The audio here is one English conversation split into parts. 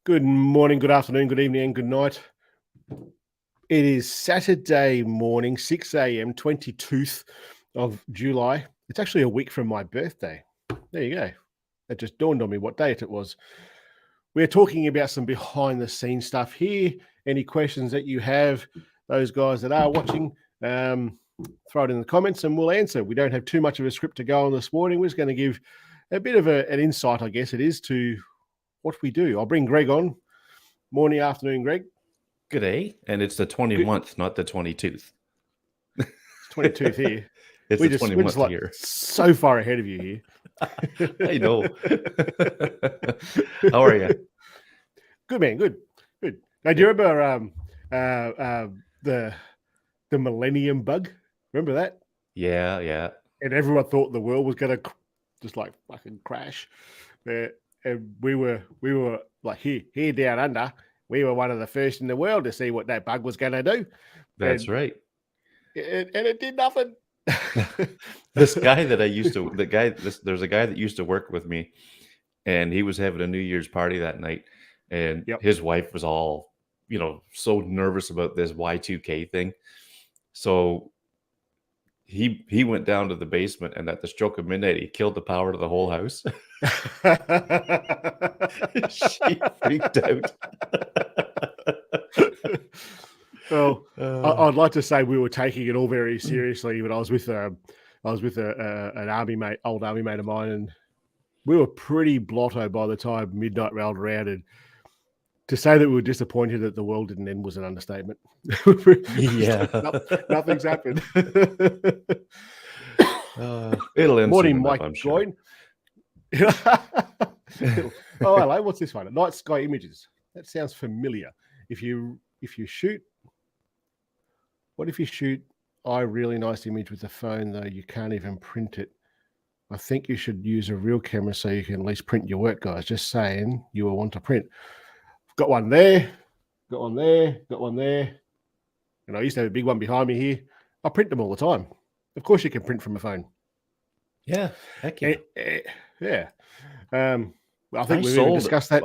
Good morning, good afternoon, good evening, and good night. It is Saturday morning, 6 a.m., 22th of July. It's actually a week from my birthday. There you go. It just dawned on me what date it was. We're talking about some behind the scenes stuff here. Any questions that you have, those guys that are watching, throw it in the comments and we'll answer. We don't have too much of a script to go on this morning. We're just going to give a bit of an insight, I guess it is, to what we do. I'll bring Greg on. Morning, afternoon, Greg. Good day. And it's the 20th, not the 22th. It's 22th here. It's the 20th here. So far ahead of you here. I know. How are you? Good, man. Good. Now, do you remember the Millennium Bug? Remember that? Yeah. And everyone thought the world was going to just like fucking crash. And we were like here down under. We were one of the first in the world to see what that bug was going to do. That's right. And it did nothing. This guy that I used to, there's a guy that used to work with me, and he was having a New Year's party that night, and his wife was all, so nervous about this Y2K thing. So he went down to the basement, and at the stroke of midnight, he killed the power to the whole house. She freaked out. Well, I'd like to say we were taking it all very seriously, but I was with an old army mate of mine, and we were pretty blotto by the time midnight rolled around. And to say that we were disappointed that the world didn't end was an understatement. Yeah, nothing's happened. It'll end. Morning, Mike Join. Oh, hello. What's this one? Night sky images. That sounds familiar. If you shoot, what if you shoot a really nice image with the phone though you can't even print it? I think you should use a real camera so you can at least print your work, guys. Just saying, you will want to print. Got one there, got one there, got one there. And I used to have a big one behind me here. I print them all the time. Of course you can print from a phone. Yeah, heck yeah. Yeah. I think we've already discussed that.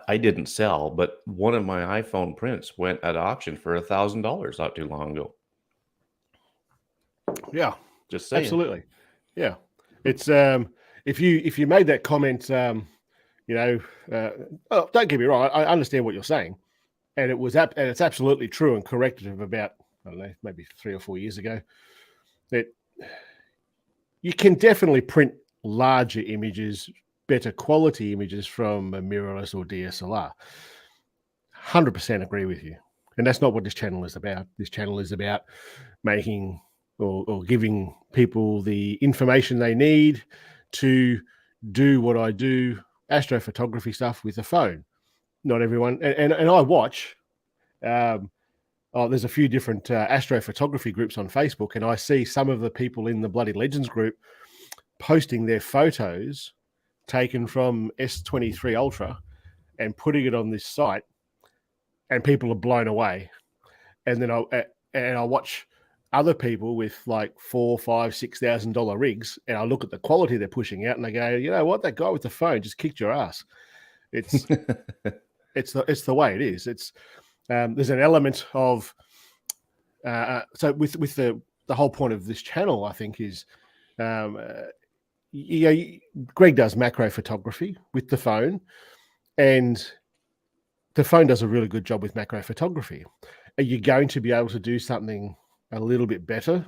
I didn't sell, but one of my iPhone prints went at auction for $1,000 not too long ago. Yeah, just saying. Absolutely. Yeah, it's if you made that comment, don't get me wrong. I understand what you're saying, and it's absolutely true and correct of about, I don't know, maybe 3 or 4 years ago, that you can definitely print larger images, better quality images from a mirrorless or DSLR. 100% agree with you. And that's not what this channel is about. This channel is about making or giving people the information they need to do what I do, astrophotography stuff with a phone. Not everyone, and I watch, there's a few different astrophotography groups on Facebook, and I see some of the people in the Bloody Legends group posting their photos taken from S23 Ultra and putting it on this site, and people are blown away. And then I watch other people with like $4,000, $5,000, $6,000 rigs, and I look at the quality they're pushing out, and I go, you know what? That guy with the phone just kicked your ass. It's it's the way it is. It's there's an element of so with the whole point of this channel, I think, is Greg does macro photography with the phone, and the phone does a really good job with macro photography. Are you going to be able to do something a little bit better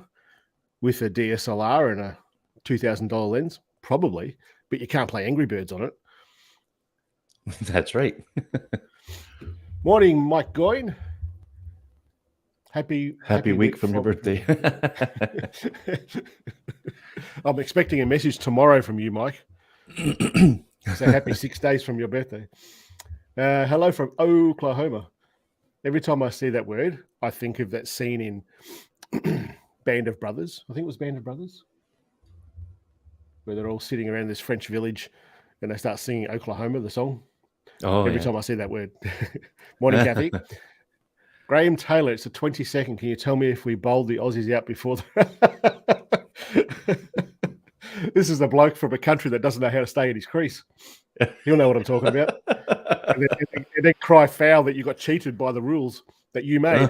with a DSLR and a $2,000 lens? Probably, but you can't play Angry Birds on it. That's right. Morning, Mike Goyne. Happy week from your birthday. I'm expecting a message tomorrow from you, Mike. So happy 6 days from your birthday. Hello from Oklahoma. Every time I see that word, I think of that scene in Band of Brothers. I think it was Band of Brothers, where they're all sitting around this French village and they start singing Oklahoma, the song. Oh, every time I see that word. Morning, Kathy. Graham Taylor, it's the 22nd. Can you tell me if we bowled the Aussies out before This is the bloke from a country that doesn't know how to stay in his crease. He'll know what I'm talking about. and then cry foul that you got cheated by the rules that you made.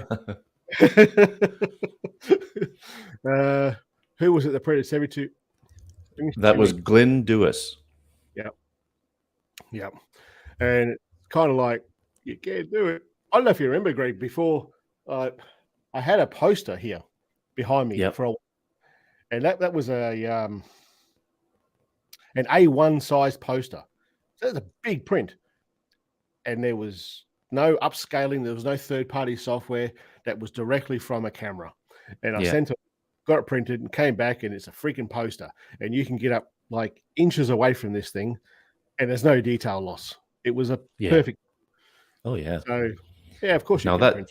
Who was it that printed 72? That was Glenn Dewis. Yeah. And it's kind of like, you can't do it. I don't know if you remember, Greg, before I had a poster here behind me for a while. And that was an A1 size poster. So it was a big print. And there was no upscaling. There was no third-party software. That was directly from a camera. And I sent it, got it printed, and came back, and it's a freaking poster. And you can get up like inches away from this thing, and there's no detail loss. It was a perfect. Oh, yeah. So, yeah, of course. Now that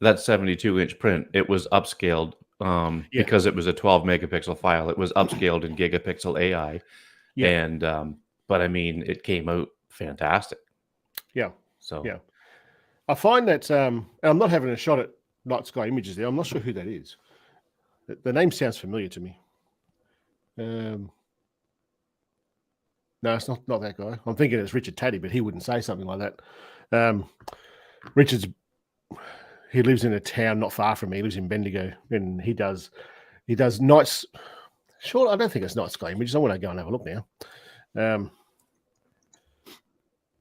72-inch print, it was upscaled because it was a 12 megapixel file. It was upscaled in gigapixel AI. Yeah. And, but I mean, it came out fantastic. Yeah. So, yeah. I find that, and I'm not having a shot at Night Sky Images there. I'm not sure who that is. The name sounds familiar to me. No, it's not that guy. I'm thinking it's Richard Taddy, but he wouldn't say something like that. He lives in a town not far from me. He lives in Bendigo, and he does nights. Sure, I don't think it's Night Sky Images. I want to go and have a look now.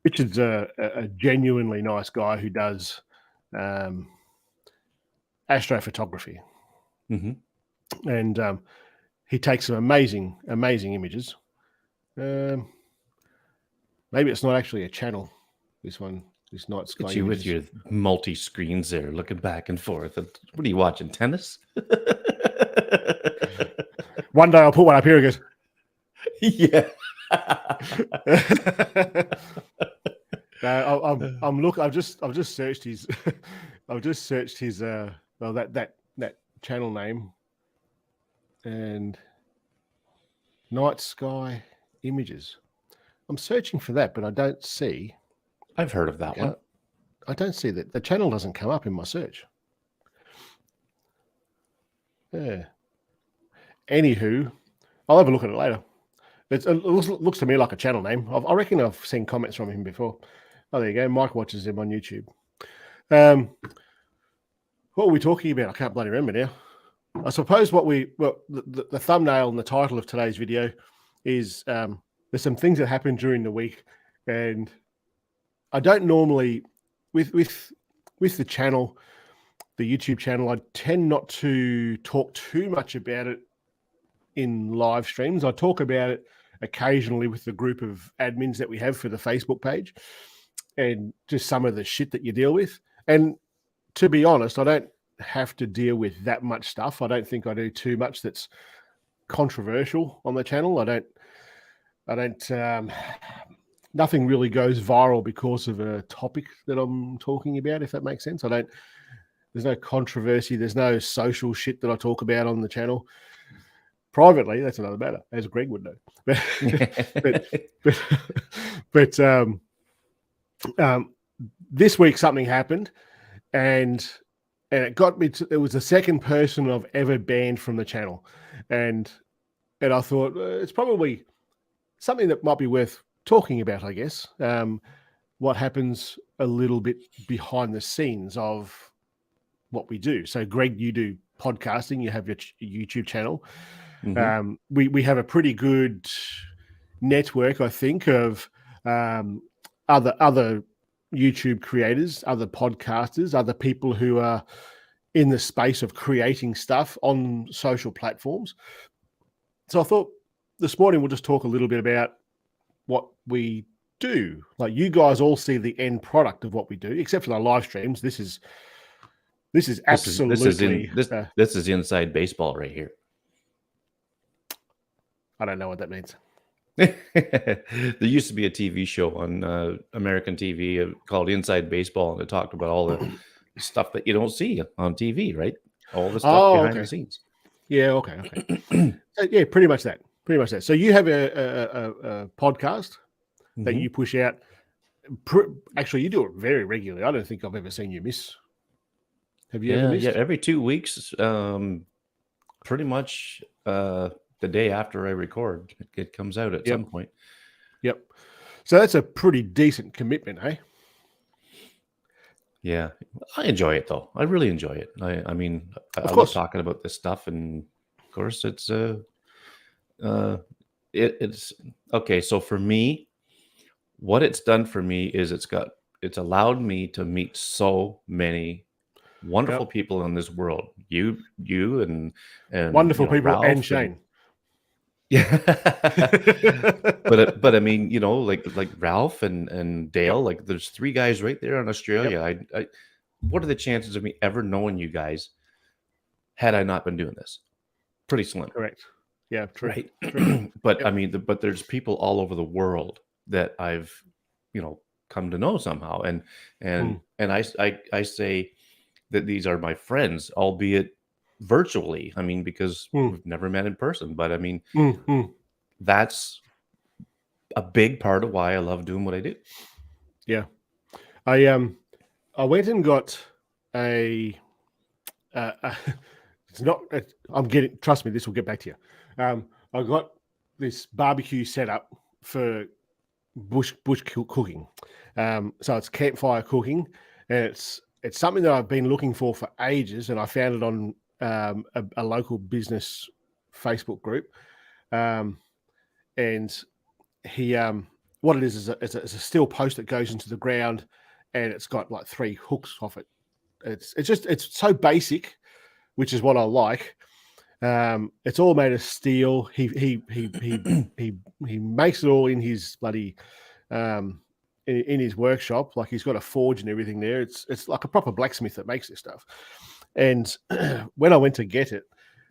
Richard's a genuinely nice guy who does astrophotography, and he takes some amazing images. Maybe it's not actually a channel. This Night Sky. It's you with your multi screens there, looking back and forth. What are you watching? Tennis? One day I'll put one up here and goes, yeah. I've just searched his. I've just searched his. That channel name, and Night Sky Images. I'm searching for that, but I don't see. I've heard of that one. I don't see that. The channel doesn't come up in my search. Yeah. Anywho, I'll have a look at it later. It looks to me like a channel name. I reckon I've seen comments from him before. Oh, there you go. Mike watches him on YouTube. What were we talking about? I can't bloody remember now. I suppose the thumbnail and the title of today's video is there's some things that happened during the week, and I don't normally with the channel, the YouTube channel, I tend not to talk too much about it in live streams. I talk about it occasionally with the group of admins that we have for the Facebook page, and just some of the shit that you deal with. And to be honest, I don't have to deal with that much stuff. I don't think I do too much that's controversial on the channel. I don't nothing really goes viral because of a topic that I'm talking about, if that makes sense. There's no controversy. There's no social shit that I talk about on the channel. Privately, that's another matter, as Greg would know. But this week something happened, and it got me to. It was the second person I've ever banned from the channel, and I thought it's probably something that might be worth talking about, I guess. What happens a little bit behind the scenes of what we do. So, Greg, you do podcasting. You have your YouTube channel. Mm-hmm. We have a pretty good network, I think, of other YouTube creators, other podcasters, other people who are in the space of creating stuff on social platforms. So I thought this morning we'll just talk a little bit about what we do. Like, you guys all see the end product of what we do, except for the live streams. This is absolutely this is inside baseball right here. I don't know what that means. There used to be a TV show on American TV called Inside Baseball, and it talked about all the stuff that you don't see on TV, right? All the stuff behind the scenes. Yeah, okay. So, yeah, pretty much that. So you have a podcast that you push out. Actually, you do it very regularly. I don't think I've ever seen you miss. Have you ever missed? Yeah, every 2 weeks, pretty much the day after I record, it comes out at some point. Yep. So that's a pretty decent commitment, eh? Yeah, I enjoy it though. I really enjoy it. I mean, I Of love course. talking about this stuff, and of course, it's okay. So for me, what it's done for me is it's allowed me to meet so many wonderful Yep. people in this world. You and Wonderful people and Ralph and Shane. yeah. But I mean, like Ralph and Yep. Dale, like there's three guys right there in Australia. Yep. I what are the chances of me ever knowing you guys had I not been doing this? Pretty slim, Correct. Yeah. True. right? True. But I Yep. mean, but there's people all over the world that I've, come to know somehow, Mm. and I say that these are my friends, albeit virtually. I mean, because Mm. we've never met in person, but I mean, Mm. Mm. that's a big part of why I love doing what I do. Yeah. I went and got a. It's not. I'm getting. Trust me, this will get back to you. I got this barbecue set up for bush cooking. So it's campfire cooking, and it's something that I've been looking for ages, and I found it on a local business Facebook group. And he, what it is it's a steel post that goes into the ground, and it's got like 3 hooks off it. It's so basic, which is what I like. It's all made of steel. He makes it all in his bloody in his workshop. Like he's got a forge and everything there. It's like a proper blacksmith that makes this stuff. And when I went to get it,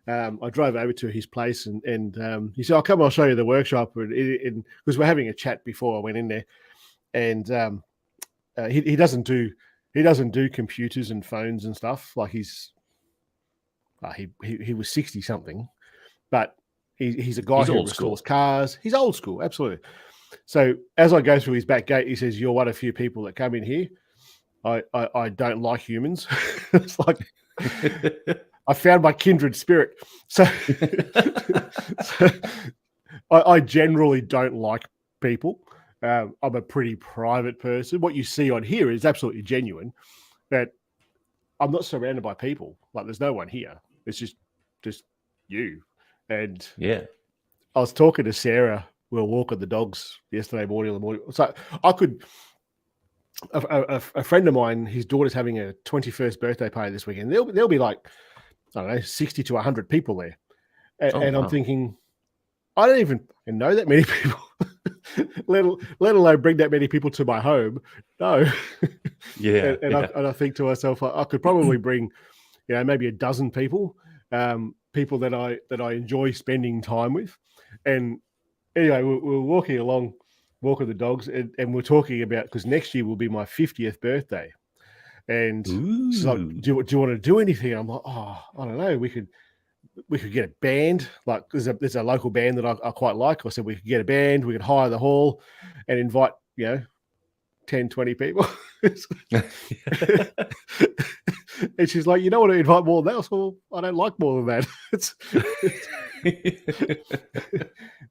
I drove over to his place and he said, "I'll come. I'll show you the workshop." And because we're having a chat before I went in there, and he doesn't do computers and phones and stuff. Like he was 60 something, but he's a guy He's who old restores school. cars. He's old school, absolutely. So as I go through his back gate, he says, "You're one of few people that come in here. I don't like humans." It's like I found my kindred spirit. So, so I generally don't like people. I'm a pretty private person. What you see on here is absolutely genuine. That I'm not surrounded by people. Like there's no one here. It's just you. And Yeah. I was talking to Sarah. We were walking the dogs yesterday morning. So I could. A friend of mine, his daughter's having a 21st birthday party this weekend. There'll be like, I don't know, 60 to 100 people there. Oh, And I'm wow. thinking, I don't even know that many people, let alone bring that many people to my home. No. Yeah. And I think to myself, I could probably bring, maybe a dozen people, people that I enjoy spending time with. And anyway, we're walking along, walking the dogs, and we're talking about, because next year will be my 50th birthday. And she's like, Ooh. do you want to do anything? I'm like, oh, I don't know. We could get a band. Like there's a local band that I quite like. I said we could get a band. We could hire the hall and invite 10, 20 people. And she's like, you don't want to invite more than that? I said, well, I don't like more than that.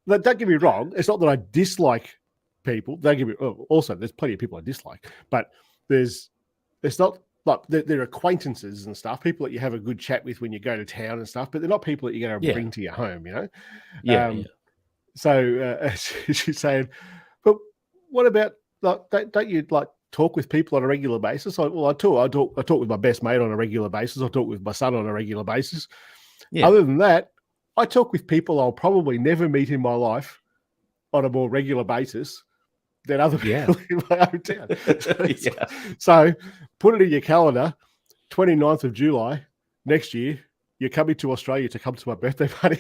Don't get me wrong. It's not that I dislike people. Don't get me. Also, there's plenty of people I dislike, but it's not like they're acquaintances and stuff. People that you have a good chat with when you go to town and stuff, but they're not people that you're going to bring to your home. Yeah. So she's saying, but what about like don't you like talk with people on a regular basis? I talk with my best mate on a regular basis. I talk with my son on a regular basis. Yeah. Other than that, I talk with people I'll probably never meet in my life on a more regular basis than other people in my hometown. So put it in your calendar, 29th of July next year, you're coming to Australia to come to my birthday party.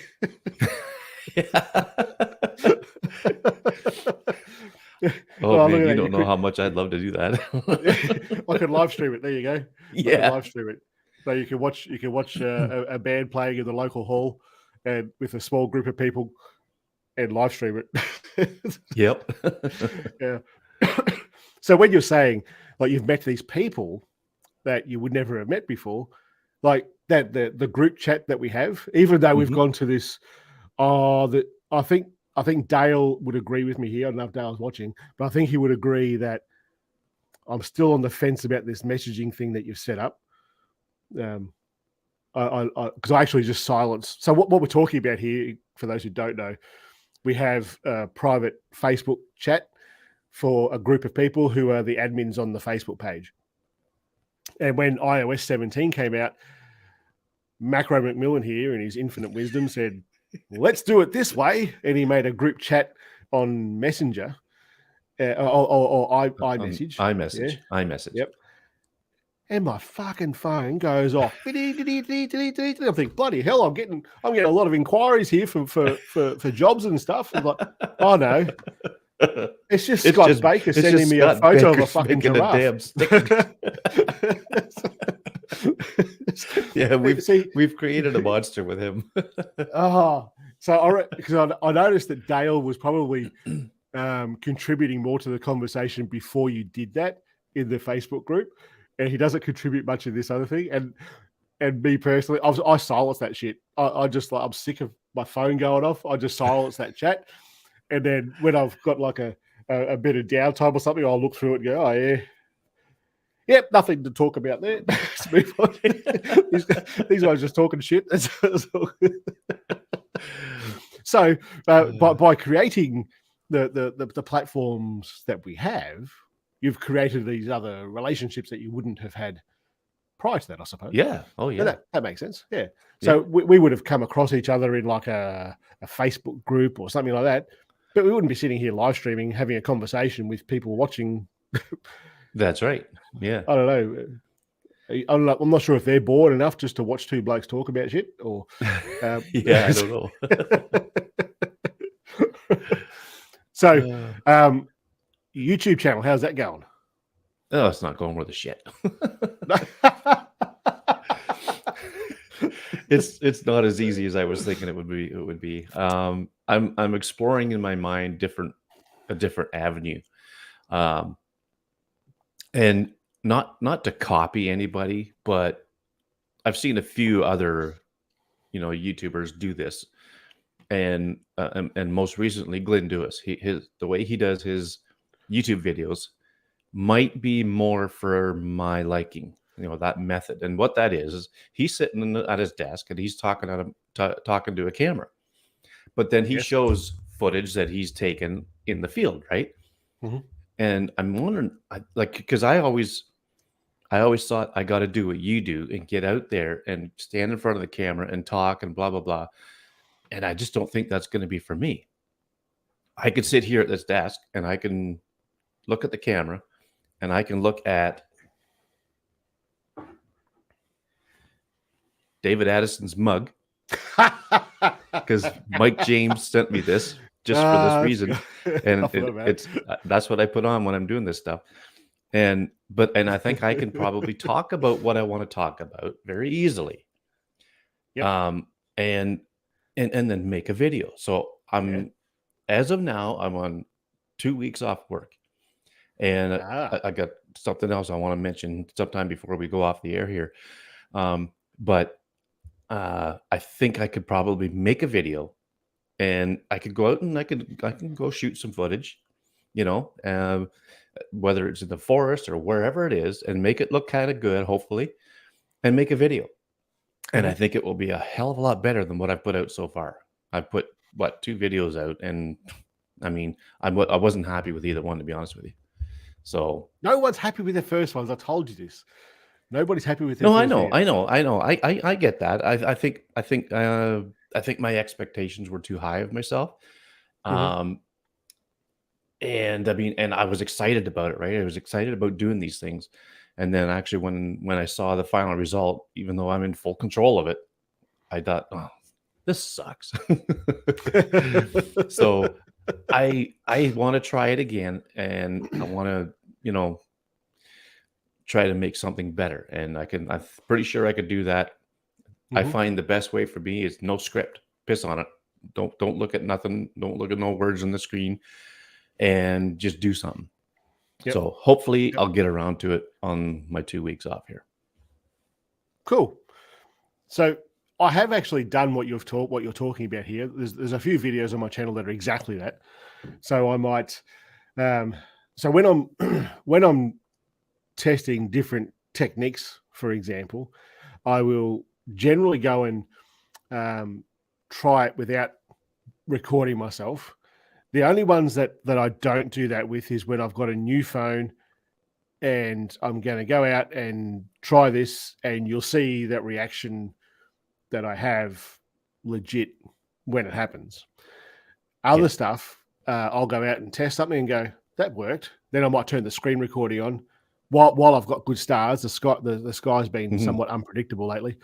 Oh, man, you don't know how much I'd love to do that. I could live stream it. There you go. Yeah. I can live stream it. So you can watch a band playing in the local hall and with a small group of people and live stream it. Yep. Yeah. So when you're saying like you've met these people that you would never have met before, like that the group chat that we have, even though we've gone to this, I think Dale would agree with me here. I don't know if Dale's watching, but I think he would agree that I'm still on the fence about this messaging thing that you've set up. Because I actually just silenced. So what we're talking about here, for those who don't know, we have a private Facebook chat for a group of people who are the admins on the Facebook page. And when iOS 17 came out, Macro McMillan here, in his infinite wisdom, said, let's do it this way. And he made a group chat on Messenger or iMessage. iMessage. Yeah. iMessage. Yep. And my fucking phone goes off. I'm thinking, bloody hell, I'm getting a lot of inquiries here for jobs and stuff. I'm like, oh no. It's just Scott Baker sending me a photo of a fucking giraffe. Yeah, we've created a monster with him. Because I noticed that Dale was probably contributing more to the conversation before you did that in the Facebook group, and he doesn't contribute much of this other thing. And me personally, I silenced that shit. I'm sick of my phone going off. I just silence that chat. And then when I've got like a bit of downtime or something, I'll look through it and go, oh, yeah. Yep, nothing to talk about there. Let's move on. These guys just talking shit. That's all good. So by creating the platforms that we have, you've created these other relationships that you wouldn't have had prior to that, I suppose. Yeah. Oh, yeah. That makes sense. Yeah. So we would have come across each other in like a Facebook group or something like that. But we wouldn't be sitting here live streaming, having a conversation with people watching. That's right. Yeah. I don't know. I'm not sure if they're bored enough just to watch two blokes talk about shit or. Yeah, I don't know. So, YouTube channel, how's that going? Oh, it's not going worth a shit. It's not as easy as I was thinking it would be. I'm exploring in my mind a different avenue, and not to copy anybody, but I've seen a few other, YouTubers do this, and most recently Glenn Dewis. The way he does his YouTube videos might be more for my liking. That method. And what that is he's sitting at his desk and he's talking to a camera, but then he shows footage that he's taken in the field, right? Mm-hmm. And I'm wondering, because I always thought I got to do what you do and get out there and stand in front of the camera and talk and blah blah blah, and I just don't think that's going to be for me. I could sit here at this desk and I can look at the camera and I can look at David Addison's mug, because Mike James sent me this just for this reason, and that's what I put on when I'm doing this stuff. And I think I can probably talk about what I want to talk about very easily. Yep. And then make a video. So as of now, I'm on 2 weeks off work, and I got something else I want to mention sometime before we go off the air here. But I think I could probably make a video, and I could go out and I can go shoot some footage, whether it's in the forest or wherever it is, and make it look kind of good, hopefully, and make a video. And I think it will be a hell of a lot better than what I've put out so far. I've put 2 videos out, and I mean, I wasn't happy with either one, to be honest with you. So no one's happy with the first ones. I told you this. Nobody's happy with it. No, I know. I get that. I think my expectations were too high of myself. Mm-hmm. And I mean, and I was excited about it, right? I was excited about doing these things. And then actually when I saw the final result, even though I'm in full control of it, I thought, oh, this sucks. So I want to try it again, and I want to, try to make something better, and I'm pretty sure I could do that. Mm-hmm. I find the best way for me is no script. Piss on it. Don't look at nothing. Don't look at no words on the screen, and just do something. Yep. So hopefully I'll get around to it on my 2 weeks off here. Cool. So I have actually done what you're talking about here. There's a few videos on my channel that are exactly that. So I might, so when I'm testing different techniques, for example, I will generally go and try it without recording myself. The only ones that I don't do that with is when I've got a new phone and I'm going to go out and try this, and you'll see that reaction that I have legit when it happens. Other stuff, I'll go out and test something and go, that worked. Then I might turn the screen recording on while I've got good stars. The sky's been somewhat unpredictable lately,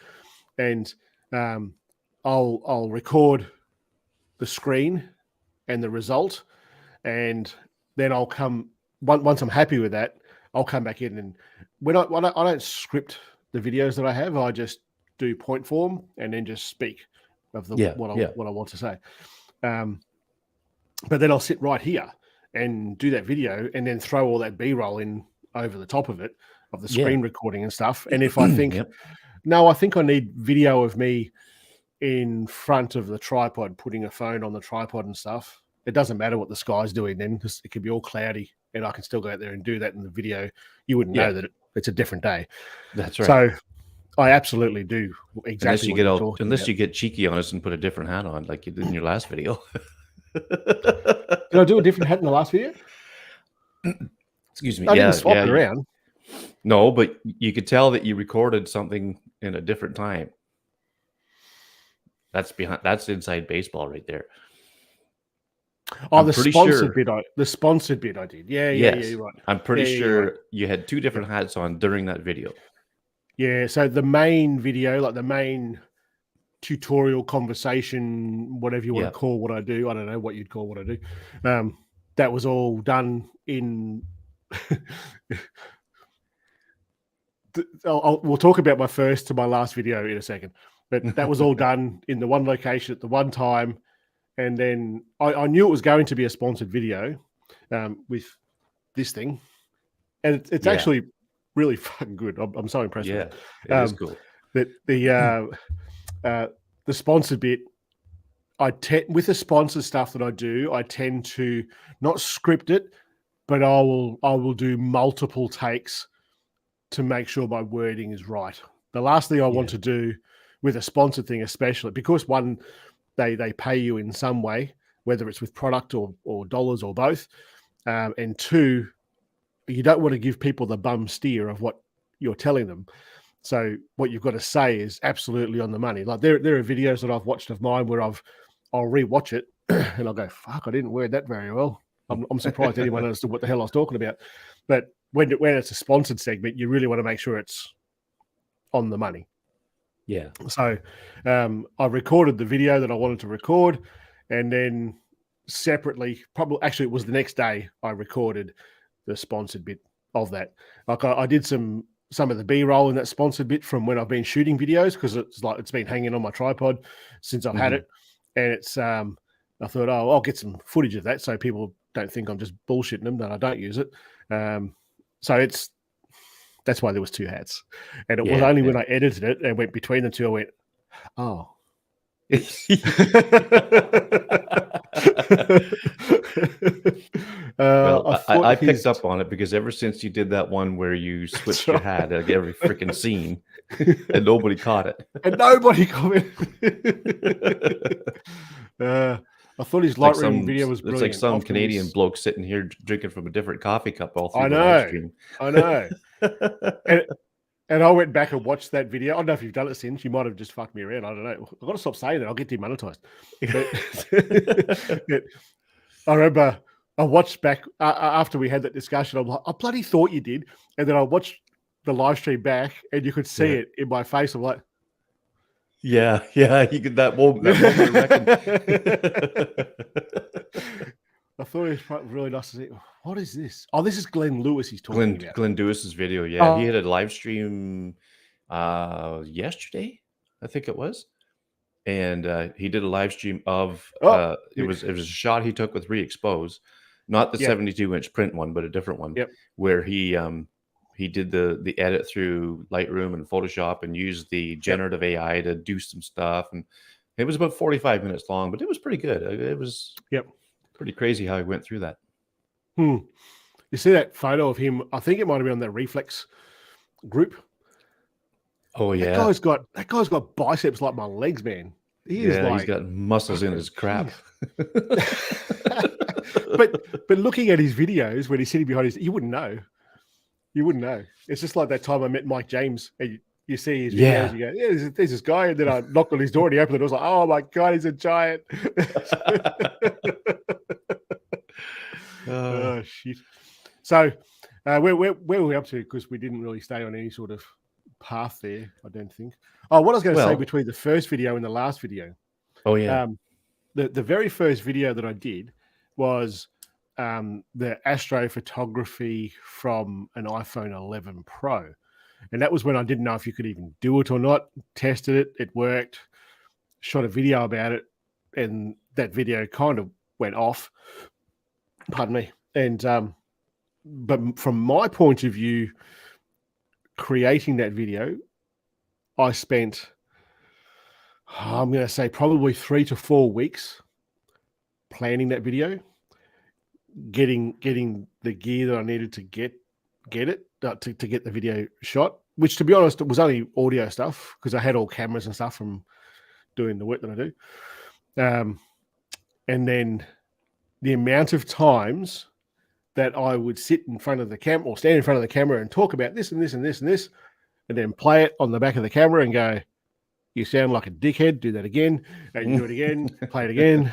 and I'll record the screen and the result, and then I'll come once I'm happy with that, I'll come back in, and when I don't script the videos that I have, I just do point form and then just speak of what I want to say. But then I'll sit right here and do that video and then throw all that B-roll in over the top of it, of the screen recording and stuff. And if I think, no, I think I need video of me in front of the tripod, putting a phone on the tripod and stuff. It doesn't matter what the sky's doing then, because it could be all cloudy and I can still go out there and do that in the video. You wouldn't know that it's a different day. That's right. So I absolutely do exactly unless you get cheeky on us and put a different hat on like you did in your last video. Did I do a different hat in the last video? Excuse me. I didn't swap it around. No, but you could tell that you recorded something in a different time. That's inside baseball right there. Oh, the sponsored bit I did. Yeah, you're right. I'm pretty sure you had two different hats on during that video. Yeah, so the main video, like the main tutorial conversation, whatever you want to call what I do. I don't know what you'd call what I do. That was all done in we'll talk about my first to my last video in a second, but that was all done in the one location at the one time. And then I knew it was going to be a sponsored video with this thing, and it's actually really fucking good. I'm so impressed with it. It is cool. That the sponsored bit, with the sponsored stuff that I do, I tend to not script it, but I will do multiple takes to make sure my wording is right. The last thing I want to do with a sponsored thing, especially because one, they pay you in some way, whether it's with product or dollars or both, and two, you don't want to give people the bum steer of what you're telling them. So what you've got to say is absolutely on the money. Like there are videos that I've watched of mine where I'll rewatch it and I'll go, fuck, I didn't word that very well. I'm surprised anyone understood what the hell I was talking about. But when it's a sponsored segment, you really want to make sure it's on the money. Yeah. So I recorded the video that I wanted to record, and then separately, it was the next day, I recorded the sponsored bit of that. Like I did some of the B-roll in that sponsored bit from when I've been shooting videos, because it's been hanging on my tripod since I've had it, and it's I thought, I'll get some footage of that so people don't think I'm just bullshitting them that I don't use it. So that's why there was two hats, and it was only when I edited it and went between the two, I went, oh. Well, I picked up on it because ever since you did that one where you switched your hat at every freaking scene, and nobody caught it, and nobody commented. I thought his Lightroom video was brilliant. It's like some Canadian bloke sitting here drinking from a different coffee cup all through I the live stream. I know. And I went back and watched that video. I don't know if you've done it since. You might have just fucked me around. I don't know. I've got to stop saying that. I'll get demonetized. But I remember I watched back after we had that discussion. I'm like, I bloody thought you did. And then I watched the live stream back, and you could see it in my face. I'm like, yeah, you could that moment I thought it was really nice to see. What is this? Oh, this is Glenn Lewis he's talking about. Glenn Lewis's video, yeah. He had a live stream yesterday, I think it was. And he did a live stream of it was a shot he took with Re-Expose, not the 72-inch print one, but a different one, where he did the edit through Lightroom and Photoshop and used the generative AI to do some stuff. And it was about 45 minutes long, but it was pretty good. It was pretty crazy how he went through that. You You see that photo of him? I think it might have been on that Reflex group. Oh yeah, that guy's got biceps like my legs, man. He's got muscles in his crap. but looking at his videos when he's sitting behind you wouldn't know. You wouldn't know. It's just like that time I met Mike James. And you see his videos, you go, yeah, there's this guy. And then I knocked on his door and he opened it. I was like, oh my God, he's a giant. Oh, shit. So where were we up to? Because we didn't really stay on any sort of path there, I don't think. Oh, what I was going to say between the first video and the last video. Oh, yeah. The very first video that I did was the astrophotography from an iPhone 11 Pro. And that was when I didn't know if you could even do it or not. Tested it. It worked. Shot a video about it. And that video kind of went off. Pardon me. And but from my point of view, creating that video, I spent, I'm going to say probably 3 to 4 weeks planning that video, getting the gear that I needed to get it to get the video shot, which to be honest, it was only audio stuff because I had all cameras and stuff from doing the work that I do. And then the amount of times that I would sit in front of the camera or stand in front of the camera and talk about this and this and this and this, and then play it on the back of the camera and go, you sound like a dickhead, do that again, and you do it again, play it again.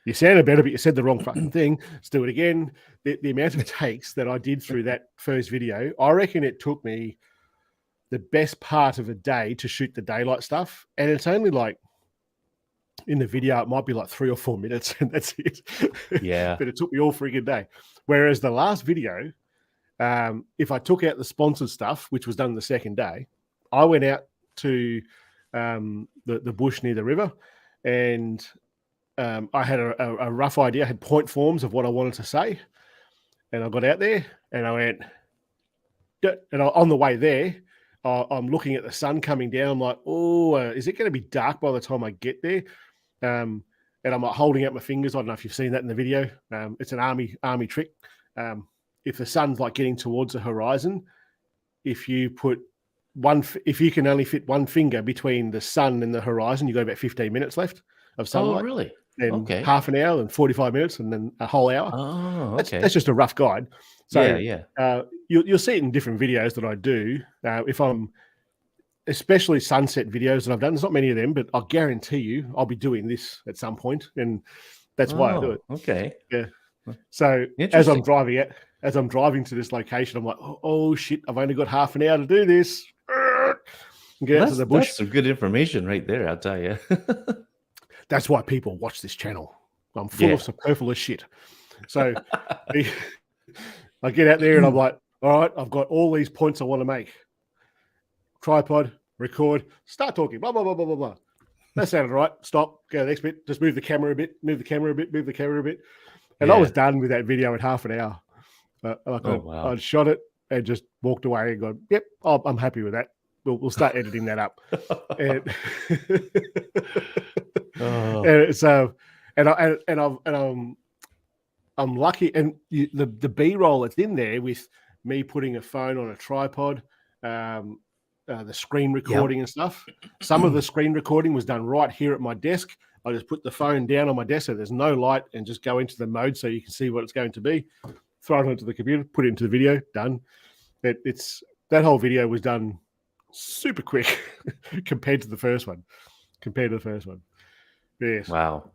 You sounded better, but you said the wrong fucking thing. Let's do it again. The amount of takes that I did through that first video, I reckon it took me the best part of a day to shoot the daylight stuff. And it's only like, in the video, it might be like 3 or 4 minutes, and that's it. Yeah. But it took me all freaking day. Whereas the last video, if I took out the sponsored stuff, which was done the second day, I went out to the bush near the river, and I had a rough idea. I had point forms of what I wanted to say, and I got out there and I went, and on the way there, I'm looking at the sun coming down. I'm like, oh, is it going to be dark by the time I get there? And I'm like holding out my fingers. I don't know if you've seen that in the video. It's an army trick. If the sun's like getting towards the horizon, if you can only fit one finger between the sun and the horizon, you got about 15 minutes left of sunlight. Oh, really? Then okay. Half an hour and 45 minutes, and then a whole hour. Oh, okay. That's just a rough guide. So yeah. You'll see it in different videos that I do. If I'm, especially sunset videos that I've done, there's not many of them, but I guarantee you I'll be doing this at some point, and that's why I do it. Okay. Yeah. So as I'm driving to this location, I'm like, oh shit, I've only got half an hour to do this. Get out to the bush. That's some good information right there, I'll tell you. That's why people watch this channel. I'm full of superfluous shit. So I get out there and I'm like, all right, I've got all these points I want to make. Tripod, record, start talking, blah, blah, blah, blah, blah, blah. That sounded right. Stop, go to the next bit. Just move the camera a bit, move the camera a bit. And I was done with that video in half an hour. I shot it and just walked away and gone, yep, I'm happy with that. We'll start editing that up. I'm lucky, and the B-roll that's in there with me putting a phone on a tripod, the screen recording and stuff. Some of the screen recording was done right here at my desk. I just put the phone down on my desk so there's no light and just go into the mode so you can see what it's going to be. Throw it onto the computer, put it into the video, done. That whole video was done super quick compared to the first one. Yes. Wow.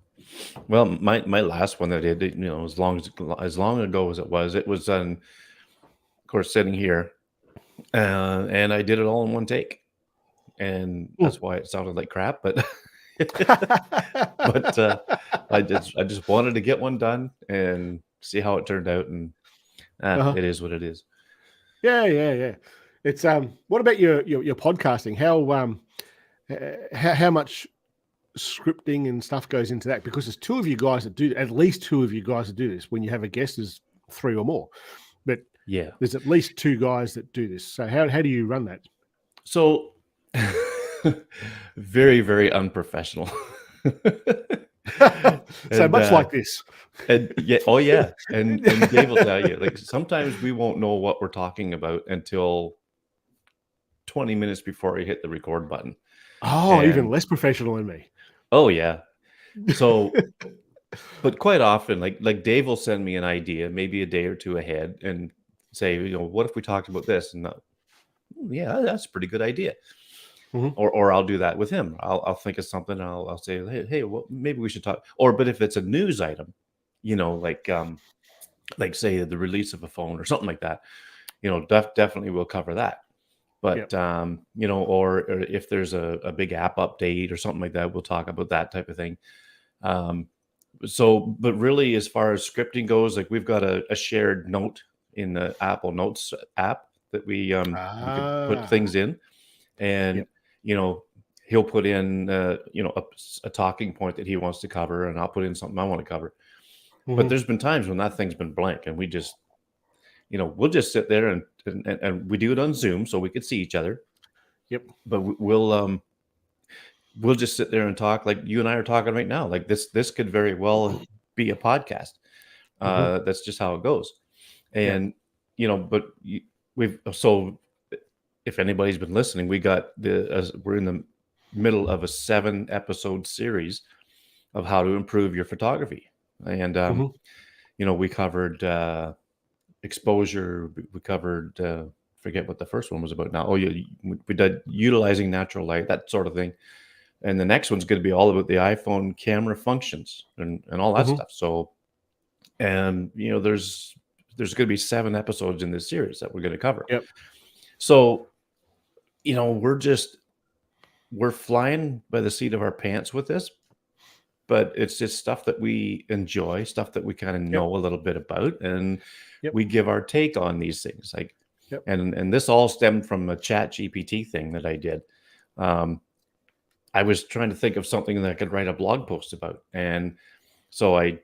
Well, my last one that I did, as long ago as it was on, of course, sitting here, and I did it all in one take, and that's why it sounded like crap. But I just wanted to get one done and see how it turned out, and it is what it is. Yeah. It's what about your podcasting? How much scripting and stuff goes into that? Because there's two of you guys that do, at least two of you guys that do this. When you have a guest, there's 3 or more, but there's at least 2 guys that do this. So how do you run that? So very, very unprofessional. So And, much like this. and yeah, oh yeah, and Dave will tell you, like sometimes we won't know what we're talking about until 20 minutes before we hit the record button. Oh, even And less professional than me. oh yeah, so but quite often, like Dave will send me an idea, maybe a day or two ahead, and say, what if we talked about this? And yeah, that's a pretty good idea. Mhm. Or I'll do that with him. I'll think of something. And I'll say, hey, well, maybe we should talk. But if it's a news item, like say the release of a phone or something like that, definitely we'll cover that. But Yep. or if there's a big app update or something like that, we'll talk about that type of thing. But really, as far as scripting goes, like we've got a shared note in the Apple Notes app that we could put things in, and Yep. he'll put in a talking point that he wants to cover, and I'll put in something I want to cover. But Mhm. there's been times when that thing's been blank, and we just we'll just sit there and we do it on Zoom so we could see each other. Yep. But we'll just sit there and talk like you and I are talking right now. Like this could very well be a podcast. Mhm. That's just how it goes. Yeah. And but we've so if anybody's been listening, we're in the middle of a 7-episode series of how to improve your photography. And Mhm. we covered exposure. We covered forget what the first one was about now. Oh yeah, we did utilizing natural light, that sort of thing. And the next one's going to be all about the iPhone camera functions and all that Mhm. stuff. So, and there's going to be 7 episodes in this series that we're going to cover. Yep. So, we're flying by the seat of our pants with this, but it's just stuff that we enjoy, stuff that we kind of Yep. know a little bit about, and Yep. we give our take on these things. Like, Yep. and this all stemmed from a Chat GPT thing that I did. I was trying to think of something that I could write a blog post about, and so I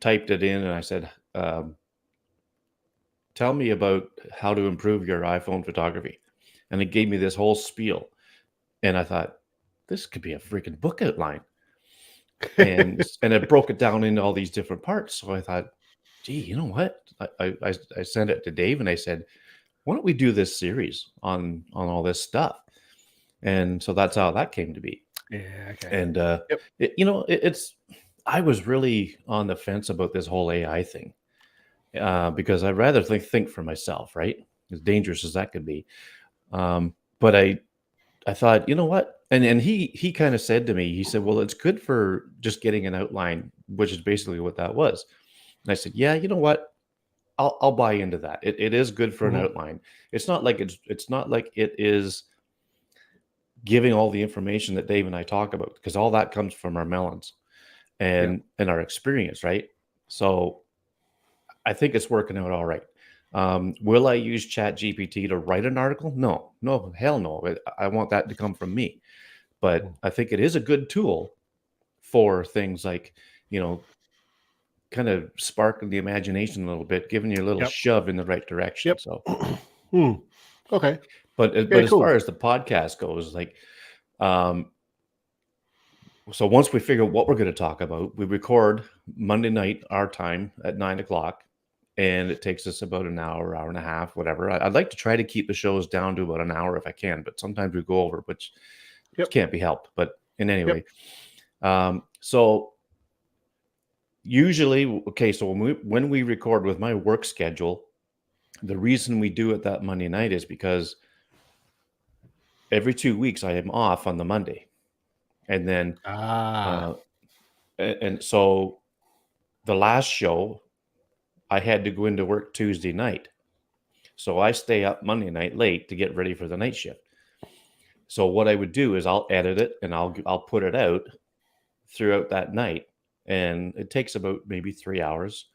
typed it in and I said, "Tell me about how to improve your iPhone photography," and it gave me this whole spiel, and I thought, this could be a freaking book outline. And it broke it down into all these different parts. So I thought, gee, you know what? I sent it to Dave and I said, why don't we do this series on all this stuff? And so that's how that came to be. Yeah. Okay. And Yep. it's I was really on the fence about this whole AI thing because I'd rather think for myself, right? As dangerous as that could be. But I thought, you know what? And he kind of said to me, he said, well, it's good for just getting an outline, which is basically what that was. And I said, yeah, you know what? I'll buy into that. It is good for an Mhm. outline. It's not like it is giving all the information that Dave and I talk about, because all that comes from our melons Yep. and our experience, right? So I think it's working out all right. Will I use Chat GPT to write an article? No, hell no. I want that to come from me. But Mm. I think it is a good tool for things like, kind of sparking the imagination a little bit, giving you a little Yep. shove in the right direction. Yep. So, Hmm. Okay. but Yeah. as Cool. far as the podcast goes, like, um, so once we figure out what we're going to talk about, we record Monday night our time at 9 o'clock, and it takes us about an hour, hour and a half, whatever. I'd like to try to keep the shows down to about an hour if I can, but sometimes we go over, which Yep. can't be helped. But in any Yep. way, so usually, okay, so when we record with my work schedule, the reason we do it that Monday night is because every 2 weeks I am off on the Monday, and then Ah. uh, and so the last show I had to go into work Tuesday night, so I stay up Monday night late to get ready for the night shift. So what I would do is I'll edit it and I'll put it out throughout that night, and it takes about maybe 3 hours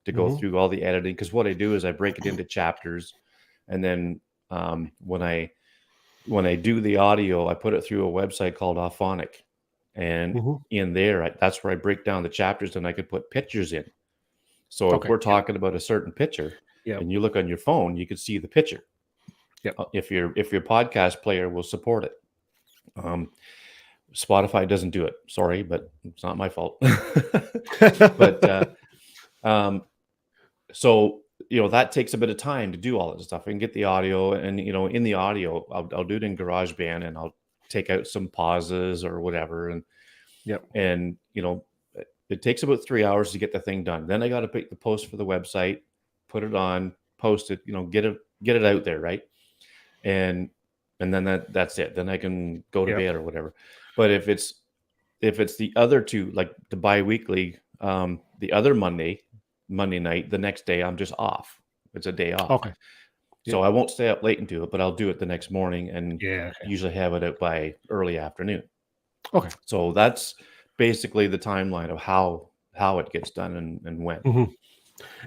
to go Mhm. through all the editing, because what I do is I break it into chapters, and then when I do the audio, I put it through a website called Auphonic, and Mhm. in there, that's where I break down the chapters, and I could put pictures in. So if Okay. we're Yep. talking about a certain picture, Yep. and you look on your phone, you can see the picture. Yep. If your podcast player will support it. Um, Spotify doesn't do it. Sorry, but it's not my fault. But so that takes a bit of time to do all this stuff and get the audio. And in the audio, I'll do it in GarageBand, and I'll take out some pauses or whatever. And and it takes about 3 hours to get the thing done. Then I got to pick the post for the website, put it on, post it, get it out there, right? And then that's it. Then I can go to bed or whatever. But if it's the other two, like the bi-weekly, the other Monday night, the next day I'm just off. It's a day off. Okay. So I won't stay up late and do it, but I'll do it the next morning and usually have it out by early afternoon. Okay. So that's basically the timeline of how it gets done and when. Mm-hmm.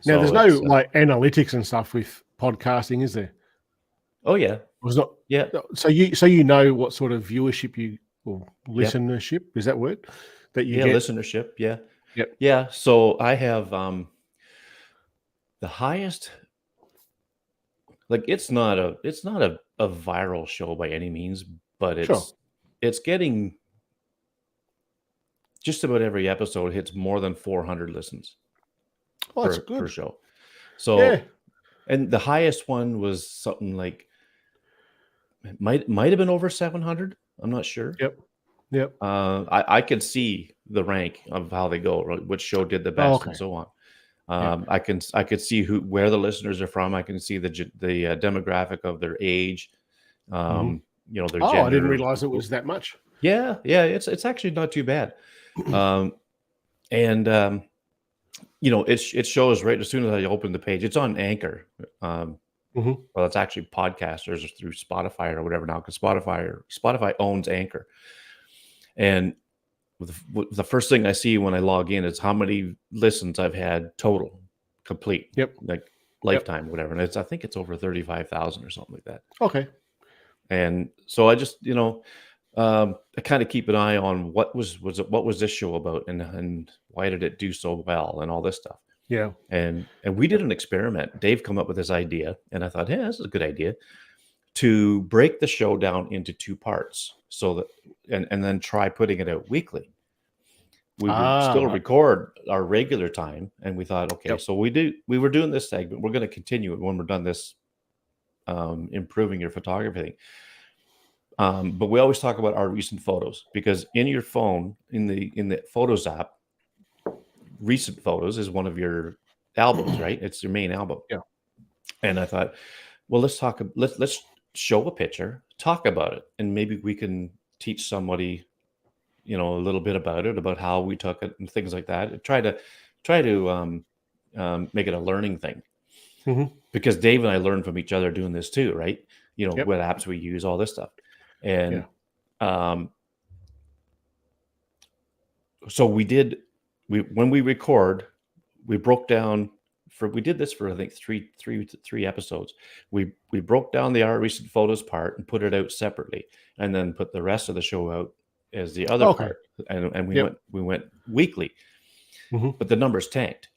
Now, there's no like analytics and stuff with podcasting, is there? Oh yeah. Was not. Yeah. So you know what sort of viewership or listenership is that word that you get? Listenership. Yeah. Yep. Yeah. So I have the highest. Like it's not a viral show by any means, but it's getting just about every episode hits more than 400 listens per show. So and the highest one was something like it might have been over 700. I'm not sure. Yep. I could see the rank of how they go, right? Which show did the best and so on. I could see where the listeners are from. I can see the demographic of their age, their gender. I didn't realize it was that much. Yeah, it's actually not too bad. It shows right as soon as I open the page. It's on Anchor. Well, it's actually podcasters through Spotify or whatever now, because Spotify owns Anchor. And the first thing I see when I log in is how many listens I've had total, complete. Like lifetime, whatever. And I think it's over 35,000 or something like that. Okay. And so I just, I kind of keep an eye on what was this show about and why did it do so well and all this stuff. Yeah. And we did an experiment. Dave come up with this idea, and I thought, this is a good idea, to break the show down into 2 parts, so that and then try putting it out weekly. We would still record our regular time, and we thought, okay, so we were doing this segment. We're going to continue it when we're done this improving your photography thing. But we always talk about our recent photos, because in your phone, in the Photos app, recent photos is one of your albums, right? It's your main album. Yeah. And I thought, well, let's show a picture, talk about it, and maybe we can teach somebody, a little bit about it, about how we took it and things like that. Try to make it a learning thing. Because Dave and I learned from each other doing this too, right? What apps we use, all this stuff. And so when we record, we broke down we did this for I think three episodes. We broke down the our recent photos part and put it out separately, and then put the rest of the show out as the other part. And we went weekly, but the numbers tanked.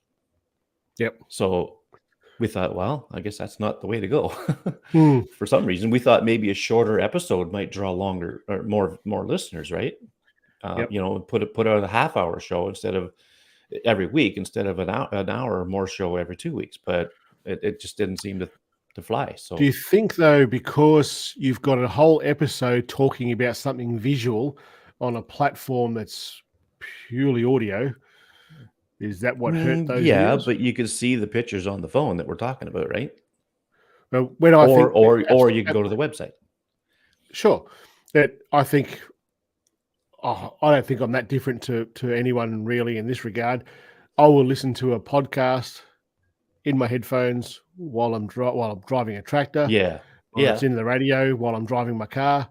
So we thought, well, I guess that's not the way to go. For some reason, we thought maybe a shorter episode might draw longer or more listeners, right? Put out a half-hour show instead of every week, instead of an hour or more show every 2 weeks. But it just didn't seem to fly. So do you think, though, because you've got a whole episode talking about something visual on a platform that's purely audio, is that what hurt those videos? But you can see the pictures on the phone that we're talking about, right? Well, when I think or you can go to the website. Sure. I think I don't think I'm that different to anyone really in this regard. I will listen to a podcast in my headphones while I'm driving a tractor. It's in the radio while I'm driving my car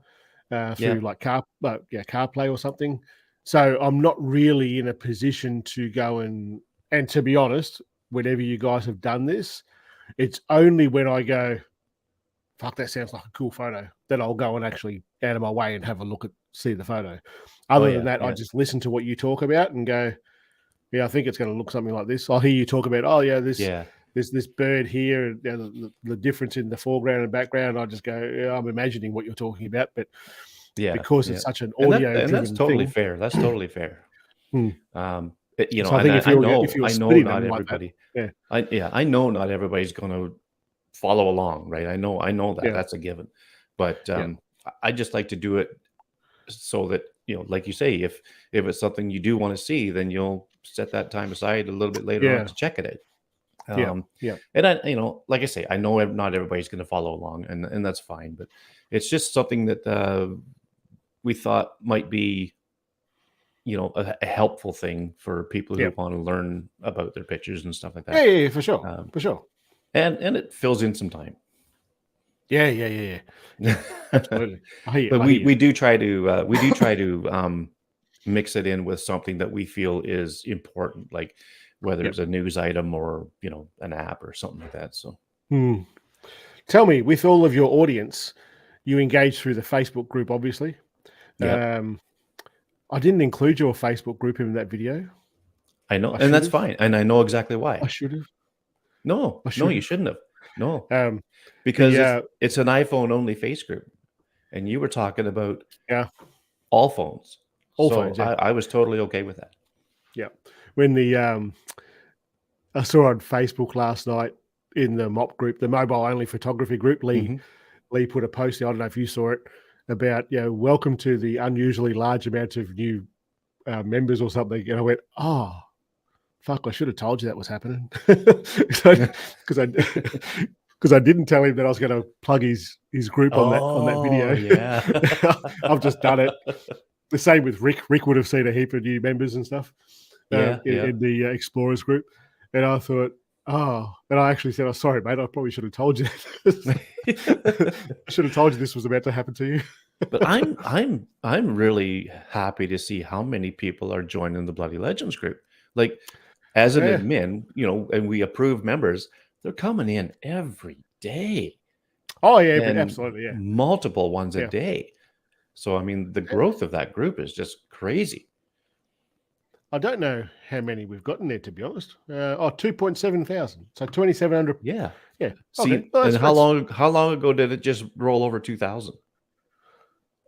through like CarPlay or something. So I'm not really in a position to go and to be honest, whenever you guys have done this, it's only when I go, fuck, that sounds like a cool photo, that I'll go and actually out of my way and have a look see the photo. Other than that, I just listen to what you talk about and go, yeah, I think it's going to look something like this. I'll hear you talk about, there's this bird here, the difference in the foreground and background. I just go, I'm imagining what you're talking about. But because it's such an audio-driven that's totally thing. fair. That's totally fair. Hmm. You know, So I think if you're I know splitting not them like everybody. that, I know not everybody's going to follow along, right? I know that yeah, that's a given, but yeah, I just like to do it so that, you know, like you say, if it's something you do want to see, then you'll set that time aside a little bit later on yeah, to check it out. yeah, yeah, And I, you know, like I say, I know not everybody's going to follow along, and that's fine, but it's just something that we thought might be, you know, a helpful thing for people yeah, who want to learn about their pictures and stuff like yeah, that. yeah, for sure, Um, for sure. and it fills in some time. Yeah, yeah, yeah, yeah, yeah. Absolutely. I hear you. But I hear you. we do try to mix it in with something that we feel is important, like whether Yep. it's a news item or, you know, an app or something like that. So Hmm. Tell me, with all of your audience, you engage through the Facebook group, obviously. yeah, I didn't include your Facebook group in that video. I know, I and should that's have. fine, and I know exactly why. I should have. No, I no, should you have. shouldn't have. No, Um, because the it's an iPhone only face group, and you were talking about yeah, all phones. all So phones. Yeah, I was totally okay with that. yeah. When I saw on Facebook last night in the MOP group, the mobile only photography group. Hmm. Lee put a post. I don't know if you saw it about welcome to the unusually large amount of new members or something. And I went, oh fuck, I should have told you that was happening because I didn't tell him that I was going to plug his group on that Oh video. yeah. I've just done it. The same with Rick. Rick would have seen a heap of new members and stuff Yeah, yeah. in the Explorers group, and I thought, oh, and I actually said, "Oh, sorry, mate. I probably should have told you. I should have told you this was about to happen to you." But I'm really happy to see how many people are joining the Bloody Legends group. Like, as an Yeah. admin, you know, and we approve members, they're coming in every day Oh yeah, but and absolutely, yeah, multiple ones a yeah. day. So I mean, the Yeah. growth of that group is just crazy. I don't know how many we've gotten there, to be honest. 2.7 thousand. So 2,700. Yeah. Yeah. Okay. See, Well, and that's how long ago did it just roll over 2,000?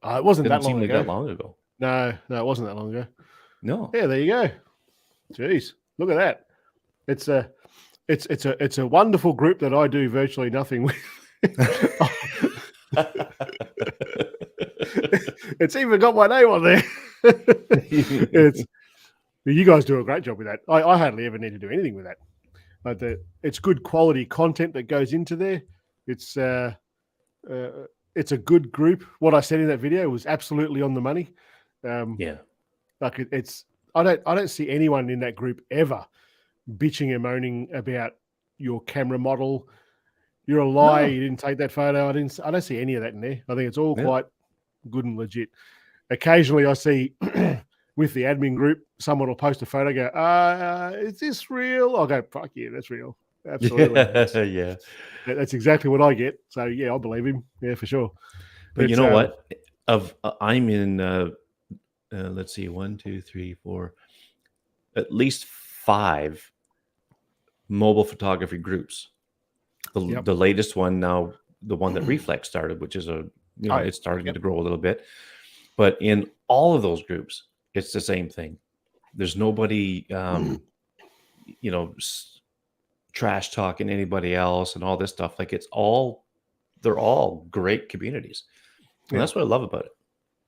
it wasn't that Didn't long seem like ago. that long ago. No, it wasn't that long ago. No. Yeah, there you go. Jeez, look at that. It's a wonderful group that I do virtually nothing with. It's even got my name on there. It's you guys do a great job with that. I hardly ever need to do anything with that. But it's good quality content that goes into there. It's a good group. What I said in that video was absolutely on the money. Yeah. Like it's I don't see anyone in that group ever bitching and moaning about your camera model. You're a liar. No. You didn't take that photo. I don't see any of that in there. I think it's all Yeah. quite good and legit. Occasionally, I see with the admin group, someone will post a photo. Go, is this real? I'll go, fuck yeah, that's real. Absolutely, Yeah. that's exactly what I get. So yeah, I believe him. Yeah, for sure. But you know what? I'm in let's see, 1, 2, 3, 4, at least 5 mobile photography groups. The latest one now, the one that Reflex started, which is it's starting to grow a little bit. But in all of those groups, it's the same thing. There's nobody, trash talking anybody else and all this stuff. Like they're all great communities. And that's what I love about it.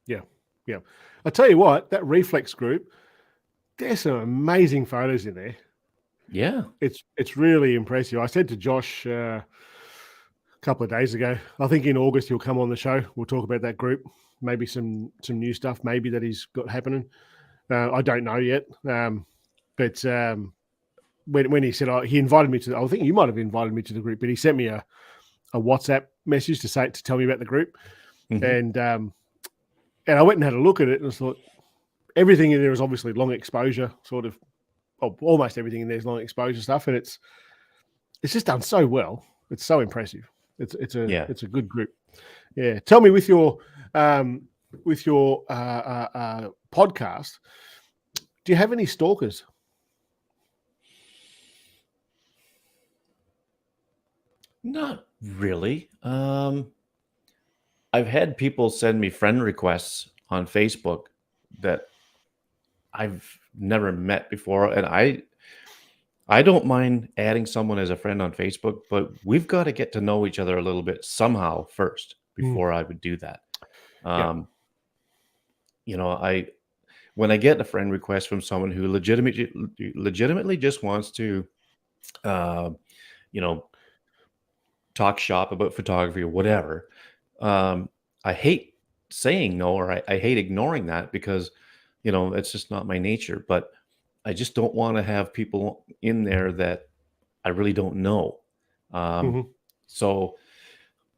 Yeah. Yeah. I tell you what, that Reflex group, there's some amazing photos in there. Yeah. It's really impressive. I said to Josh a couple of days ago, I think in August he'll come on the show. We'll talk about that group, maybe some new stuff, maybe that he's got happening. I don't know yet. But when he said he invited me to, I think you might have invited me to the group, but he sent me a WhatsApp message to tell me about the group, Mm-hmm. and I went and had a look at it and thought everything in there is obviously long exposure, sort of, almost everything in there is long exposure stuff, and it's just done so well. It's so impressive. It's a good group. Yeah. Tell me with your podcast, do you have any stalkers? Not really. I've had people send me friend requests on Facebook that I've never met before, and I don't mind adding someone as a friend on Facebook, but we've got to get to know each other a little bit somehow first before I would do that. Yeah. You know, when I get a friend request from someone who legitimately just wants to, you know, talk shop about photography or whatever, I hate saying no, or I hate ignoring that because, you know, it's just not my nature. But I just don't want to have people in there that I really don't know. Mhm. So,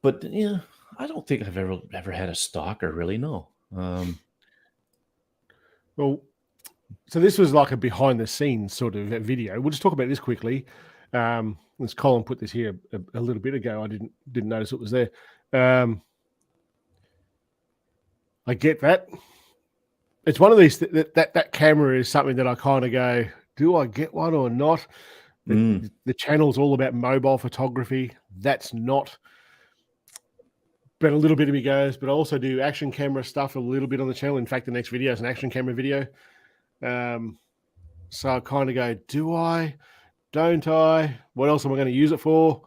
but yeah, I don't think I've ever had a stalker, really. No. Well, so this was like a behind the scenes sort of video. We'll just talk about this quickly. As Colin put this here a little bit ago, I didn't notice it was there. I get that. It's one of these that camera is something that I kind of go, do I get one or not? The channel's all about mobile photography. That's not. But a little bit of me goes, but I also do action camera stuff a little bit on the channel. In fact, the next video is an action camera video. So I kind of go, do I? Don't I? What else am I going to use it for?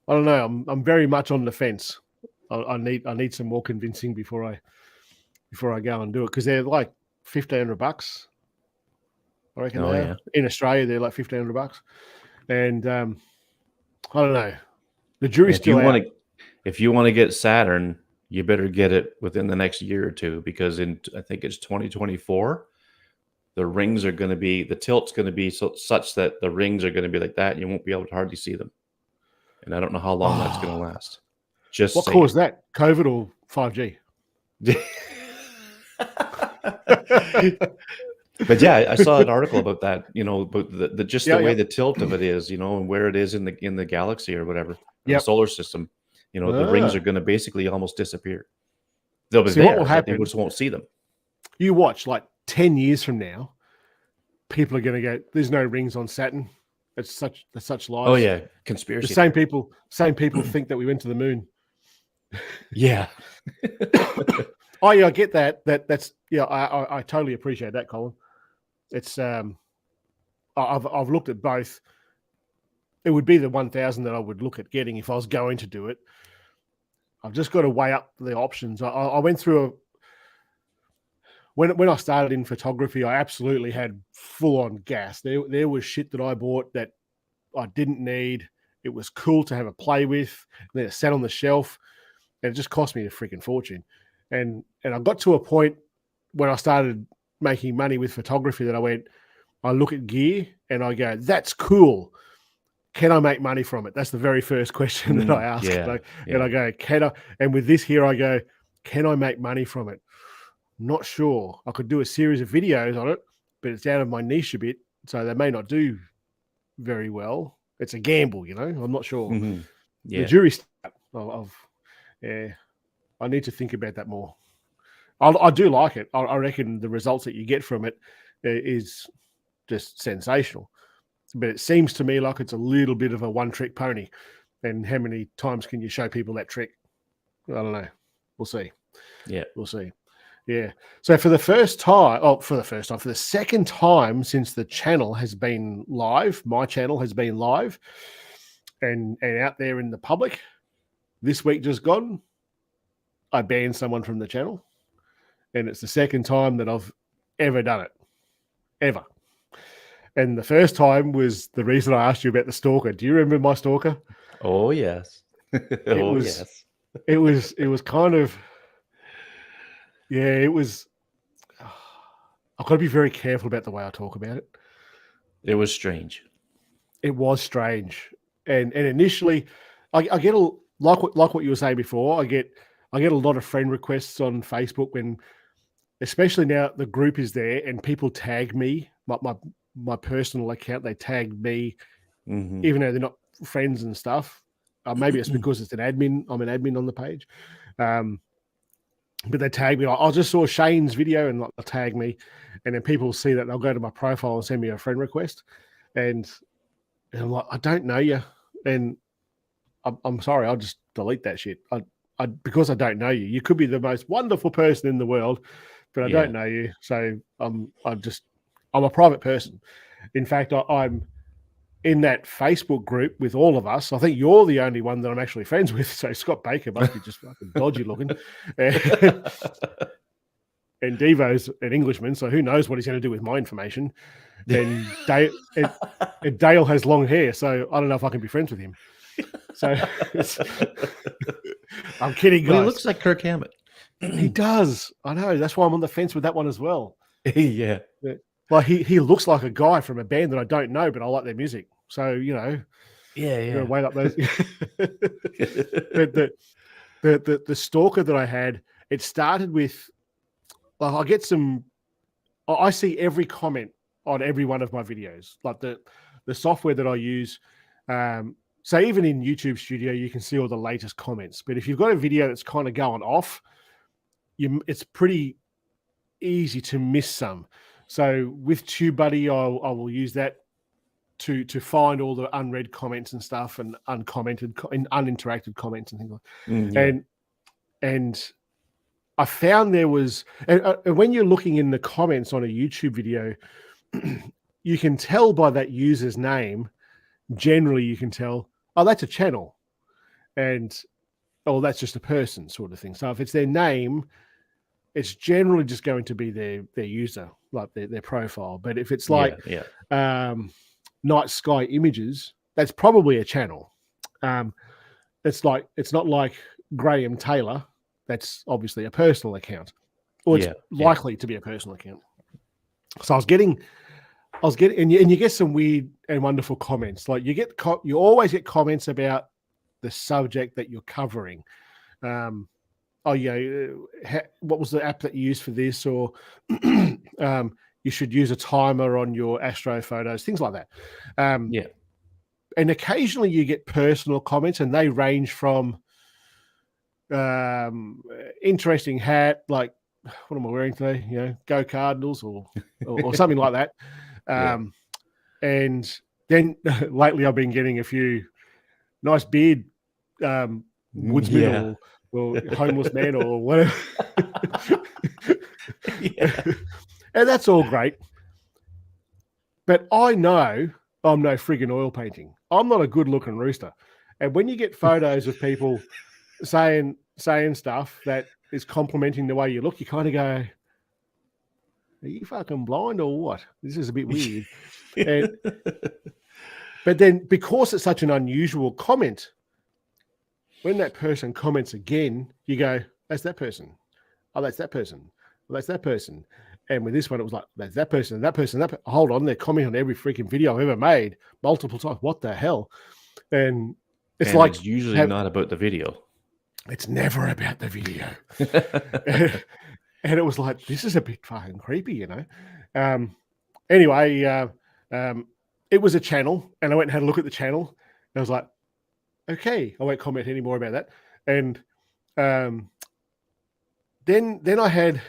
I don't know. I'm very much on the fence. I need some more convincing before I go and do it, because they're like $1,500. I reckon they are. In Australia, they're like $1,500, and I don't know. The jury's still out. If you want to get Saturn, you better get it within the next year or two, because I think it's 2024. The rings are going to be, the tilt's going to be such that the rings are going to be like that. And you won't be able to hardly see them. And I don't know how long that's going to last. Just what caused that? COVID or 5G? But yeah, I saw an article about that, you know, about the way the tilt of it is, you know, and where it is in the galaxy or whatever, the solar system. You know, the rings are going to basically almost disappear. They'll be there. What will happen? They just won't see them. You watch, like 10 years from now, people are going to go, there's no rings on Saturn. It's such lies. Oh yeah, conspiracy. The same people think that we went to the moon. Yeah. Oh yeah, I get that. That's yeah. I totally appreciate that, Colin. It's I've looked at both. It would be the 1,000 that I would look at getting if I was going to do it. I've just got to weigh up the options. I went through when I started in photography, I absolutely had full on gas. There was shit that I bought that I didn't need. It was cool to have a play with. And then it sat on the shelf, and it just cost me a freaking fortune. And I got to a point when I started making money with photography that I look at gear and I go, that's cool. Can I make money from it? That's the very first question that I ask. And I go, can I? And with this here, I go, can I make money from it? Not sure. I could do a series of videos on it, but it's out of my niche a bit, so they may not do very well. It's a gamble, you know. I'm not sure. The jury's out. I need to think about that more. I do like it. I reckon the results that you get from it is just sensational. But it seems to me like it's a little bit of a one-trick pony. And how many times can you show people that trick? I don't know. We'll see. Yeah. We'll see. Yeah. So for the second time since the channel has been live, my channel has been live and out there in the public, this week just gone, I banned someone from the channel. And it's the second time that I've ever done it. Ever. And the first time was the reason I asked you about the stalker. Do you remember my stalker? Oh, yes. Yes. It was kind of, yeah, it was, I've got to be very careful about the way I talk about it. It was strange. It was strange. And initially, I get like what you were saying before, I get a lot of friend requests on Facebook when, especially now the group is there and people tag me, my personal account, they tag me, even though they're not friends and stuff. Maybe it's because it's an admin. I'm an admin on the page. But they tag me. Like, I just saw Shane's video and they'll tag me. And then people see that, they'll go to my profile and send me a friend request. And I'm like, I don't know you. And I'm sorry, I'll just delete that shit. I because I don't know you. You could be the most wonderful person in the world, but I don't know you. So I'm a private person. In fact, I'm in that Facebook group with all of us. I think you're the only one that I'm actually friends with. So Scott Baker must be just fucking dodgy looking. And Devo's an Englishman, so who knows what he's going to do with my information. And Dale has long hair, so I don't know if I can be friends with him. So I'm kidding, guys. Well, he looks like Kirk Hammett. He does. I know. That's why I'm on the fence with that one as well. Yeah. Like he looks like a guy from a band that I don't know, but I like their music. So, Yeah. Wait up those. the stalker that I had, it started with, like, I see every comment on every one of my videos, like the software that I use. So even in YouTube Studio, you can see all the latest comments. But if you've got a video that's kind of going off, it's pretty easy to miss some. So with TubeBuddy, I will use that to find all the unread comments and stuff, and uncommented and uninteracted comments and things like that. And I found there was, and when you're looking in the comments on a YouTube video, you can tell by that user's name. Generally, you can tell, oh, that's a channel, and oh, that's just a person, sort of thing. So if it's their name, it's generally just going to be their user, like their profile. But if it's like Night Sky Images, that's probably a channel. It's not like Graham Taylor. That's obviously a personal account, or it's likely to be a personal account. So I was getting, and you get some weird and wonderful comments. Like you always get comments about the subject that you're covering. What was the app that you used for this? Or you should use a timer on your astro photos, things like that. And occasionally you get personal comments, and they range from interesting hat, like, what am I wearing today? Go Cardinals, or something like that. And then lately I've been getting a few nice beard, woodsman or homeless man or whatever. And that's all great. But I know I'm no friggin' oil painting. I'm not a good looking rooster. And when you get photos of people saying stuff that is complimenting the way you look, you kind of go, are you fucking blind or what? This is a bit weird. But then, because it's such an unusual comment, when that person comments again, you go, that's that person. Oh, that's that person. Well, that's that person. And with this one, it was like, that's that person, that person, that person. Hold on, they're commenting on every freaking video I've ever made multiple times. What the hell? And it's usually not about the video. It's never about the video. And it was like, this is a bit fucking creepy, Anyway, it was a channel, and I went and had a look at the channel. And I was like, okay, I won't comment any more about that. And then I had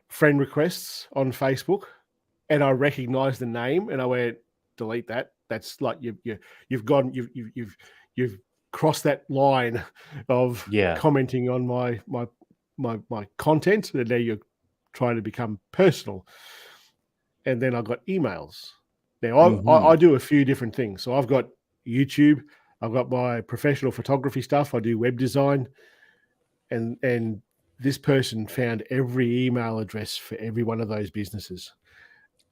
friend requests on Facebook, and I recognized the name, and I went, delete that. That's like you've crossed that line of commenting on my content, and now you're trying to become personal. And then I got emails. Now I do a few different things. So I've got YouTube, I've got my professional photography stuff, I do web design, and this person found every email address for every one of those businesses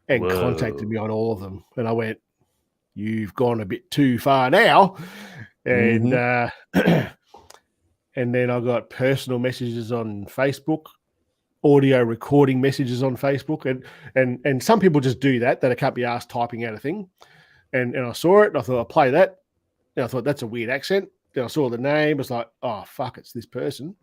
and contacted me on all of them. And I went, you've gone a bit too far now. And and then I got personal messages on Facebook, audio recording messages on Facebook, and some people just do that I can't be asked typing out a thing. And I saw it, and I thought, I'll play that. And I thought, that's a weird accent. Then I saw the name. I was like, oh fuck, it's this person.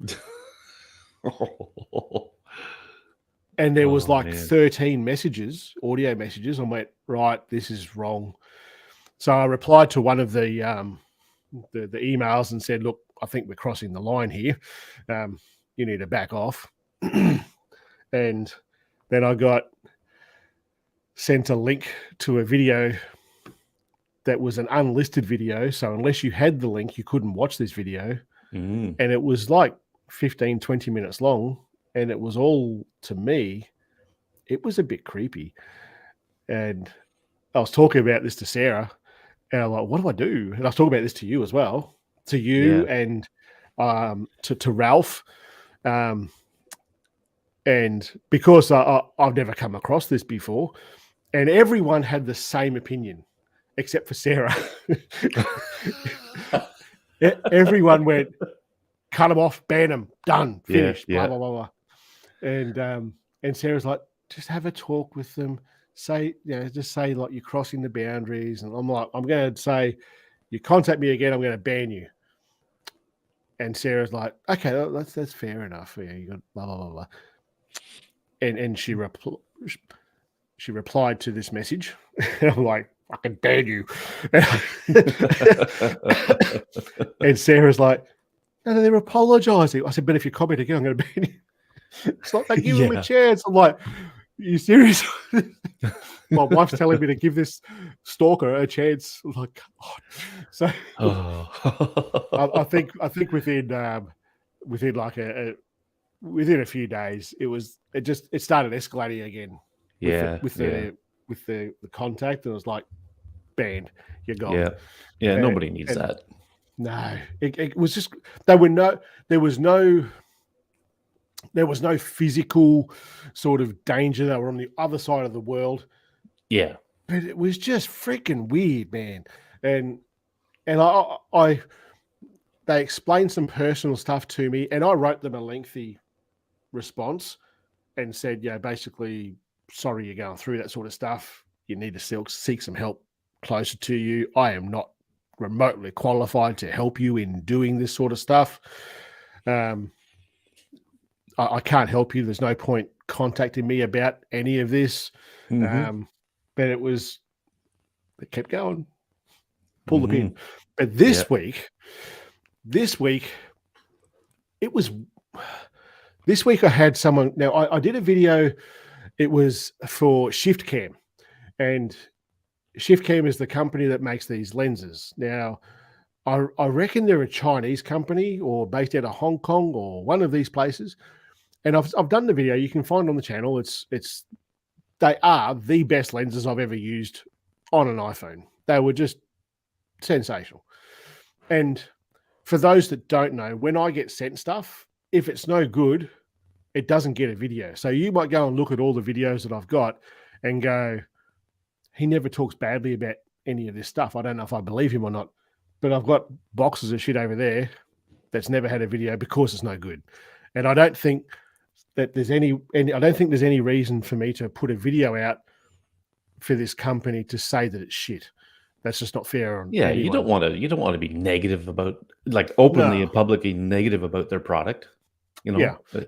And there was 13 messages, audio messages. I went, right, this is wrong. So I replied to one of the emails and said, look, I think we're crossing the line here. You need to back off. And then I got sent a link to a video that was an unlisted video. So unless you had the link, you couldn't watch this video. and it was like 15, 20 minutes long, and it was all, to me, it was a bit creepy. And I was talking about this to Sarah, and I'm like, what do I do? And I was talking about this to you as well, to you and to Ralph. And because I've never come across this before, and everyone had the same opinion, except for Sarah. Everyone went, cut them off, ban them, done, finished, blah, blah, blah, blah. And Sarah's like, just have a talk with them. Say, just say like you're crossing the boundaries. And I'm like, I'm going to say, you contact me again, I'm going to ban you. And Sarah's like, okay, that's fair enough. Yeah, you got blah, blah, blah, blah. And she replied to this message. And I'm like, I can ban you. And Sarah's like, no, they're apologizing. I said, but if you comment again, I'm going to ban you. It's like they give him a chance. I'm like, are you serious? My wife's telling me to give this stalker a chance. I'm like, God. So I think within like within a few days, it started escalating again. With the contact, and it was like, banned. You're gone. Yeah. Nobody needs that. No, it was just there was no physical sort of danger. They were on the other side of the world. Yeah, but it was just freaking weird, man. And I they explained some personal stuff to me, and I wrote them a lengthy response and said, basically, sorry you're going through that sort of stuff. You need to seek some help closer to you. I am not remotely qualified to help you in doing this sort of stuff. I can't help you. There's no point contacting me about any of this. But it kept going. Pull the pin. But this week, I had someone. Now, I did a video. It was for ShiftCam. And ShiftCam is the company that makes these lenses. Now, I reckon they're a Chinese company or based out of Hong Kong or one of these places. And I've done the video. You can find on the channel. They are the best lenses I've ever used on an iPhone. They were just sensational. And for those that don't know, when I get sent stuff, if it's no good, it doesn't get a video. So you might go and look at all the videos that I've got and go, he never talks badly about any of this stuff. I don't know if I believe him or not, but I've got boxes of shit over there that's never had a video because it's no good. And I don't think that there's any reason for me to put a video out for this company to say that it's shit. That's just not fair. You don't want to be negative about, like, openly and publicly negative about their product.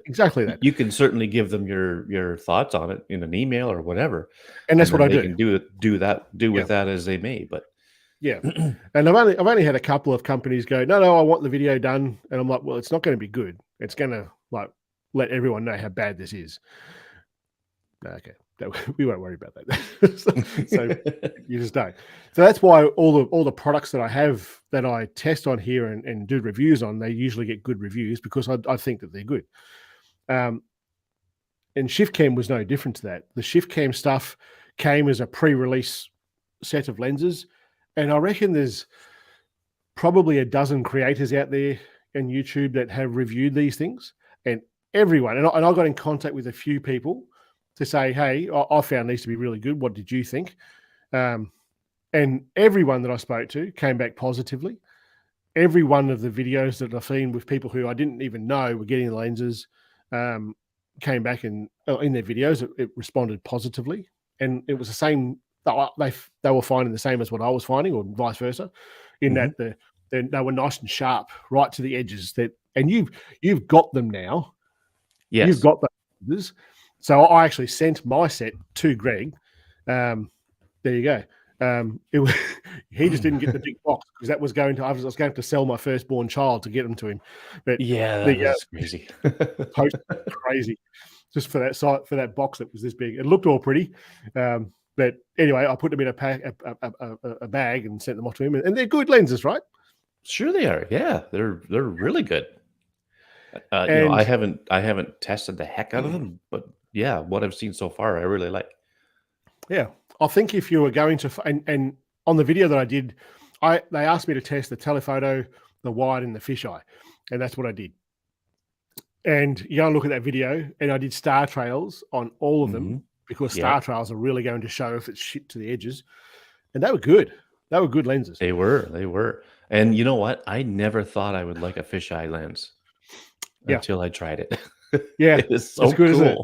Exactly that. You can certainly give them your thoughts on it in an email or whatever, and that's what I do. Can do with that as they may. But and I've only had a couple of companies go, no, I want the video done, and I'm like, well, it's not going to be good. It's going to let everyone know how bad this is. Okay, we won't worry about that. So you just don't. So that's why all the products that I have that I test on here and do reviews on, they usually get good reviews because I think that they're good. And ShiftCam was no different to that. The ShiftCam stuff came as a pre-release set of lenses, and I reckon there's probably a dozen creators out there in YouTube that have reviewed these things, and everyone. And I got in contact with a few people to say, hey, I found these to be really good. What did you think? And everyone that I spoke to came back positively. Every one of the videos that I've seen with people who I didn't even know were getting the lenses came back and in their videos, it responded positively. And it was the same. They were finding the same as what I was finding, or vice versa, in that they were nice and sharp right to the edges. And you've got them now. Yes. You've got those. So I actually sent my set to Greg. There you go. He just didn't get the big box because that was going to. I was going to have to sell my firstborn child to get them to him. But that's crazy. Crazy, just for that box that was this big. It looked all pretty, but anyway, I put them in a bag and sent them off to him. And they're good lenses, right? Sure, they are. Yeah, they're really good. And I haven't tested the heck out of them, but yeah, what I've seen so far, I really like. yeah, I think if you were going to and on the video that I did, they asked me to test the telephoto, the wide, and the fisheye, and that's what I did. And you go and look at that video, and I did star trails on all of them because star trails are really going to show if it's shit to the edges, and they were good. They were good lenses. They were. And you know what? I never thought I would like a fisheye lens until I tried it. Yeah, it is so good, cool. Isn't it?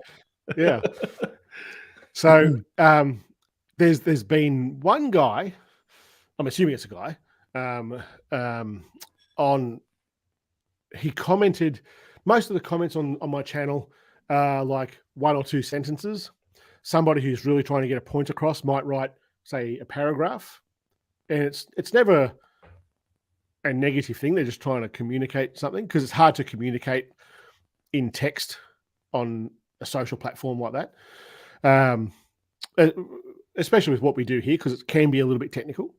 Yeah. So there's been one guy, I'm assuming it's a guy, he commented, most of the comments on my channel are like 1 or 2 sentences. Somebody who's really trying to get a point across might write, say, a paragraph, and it's never a negative thing. They're just trying to communicate something, because it's hard to communicate in text on a social platform like that, especially with what we do here, because it can be a little bit technical.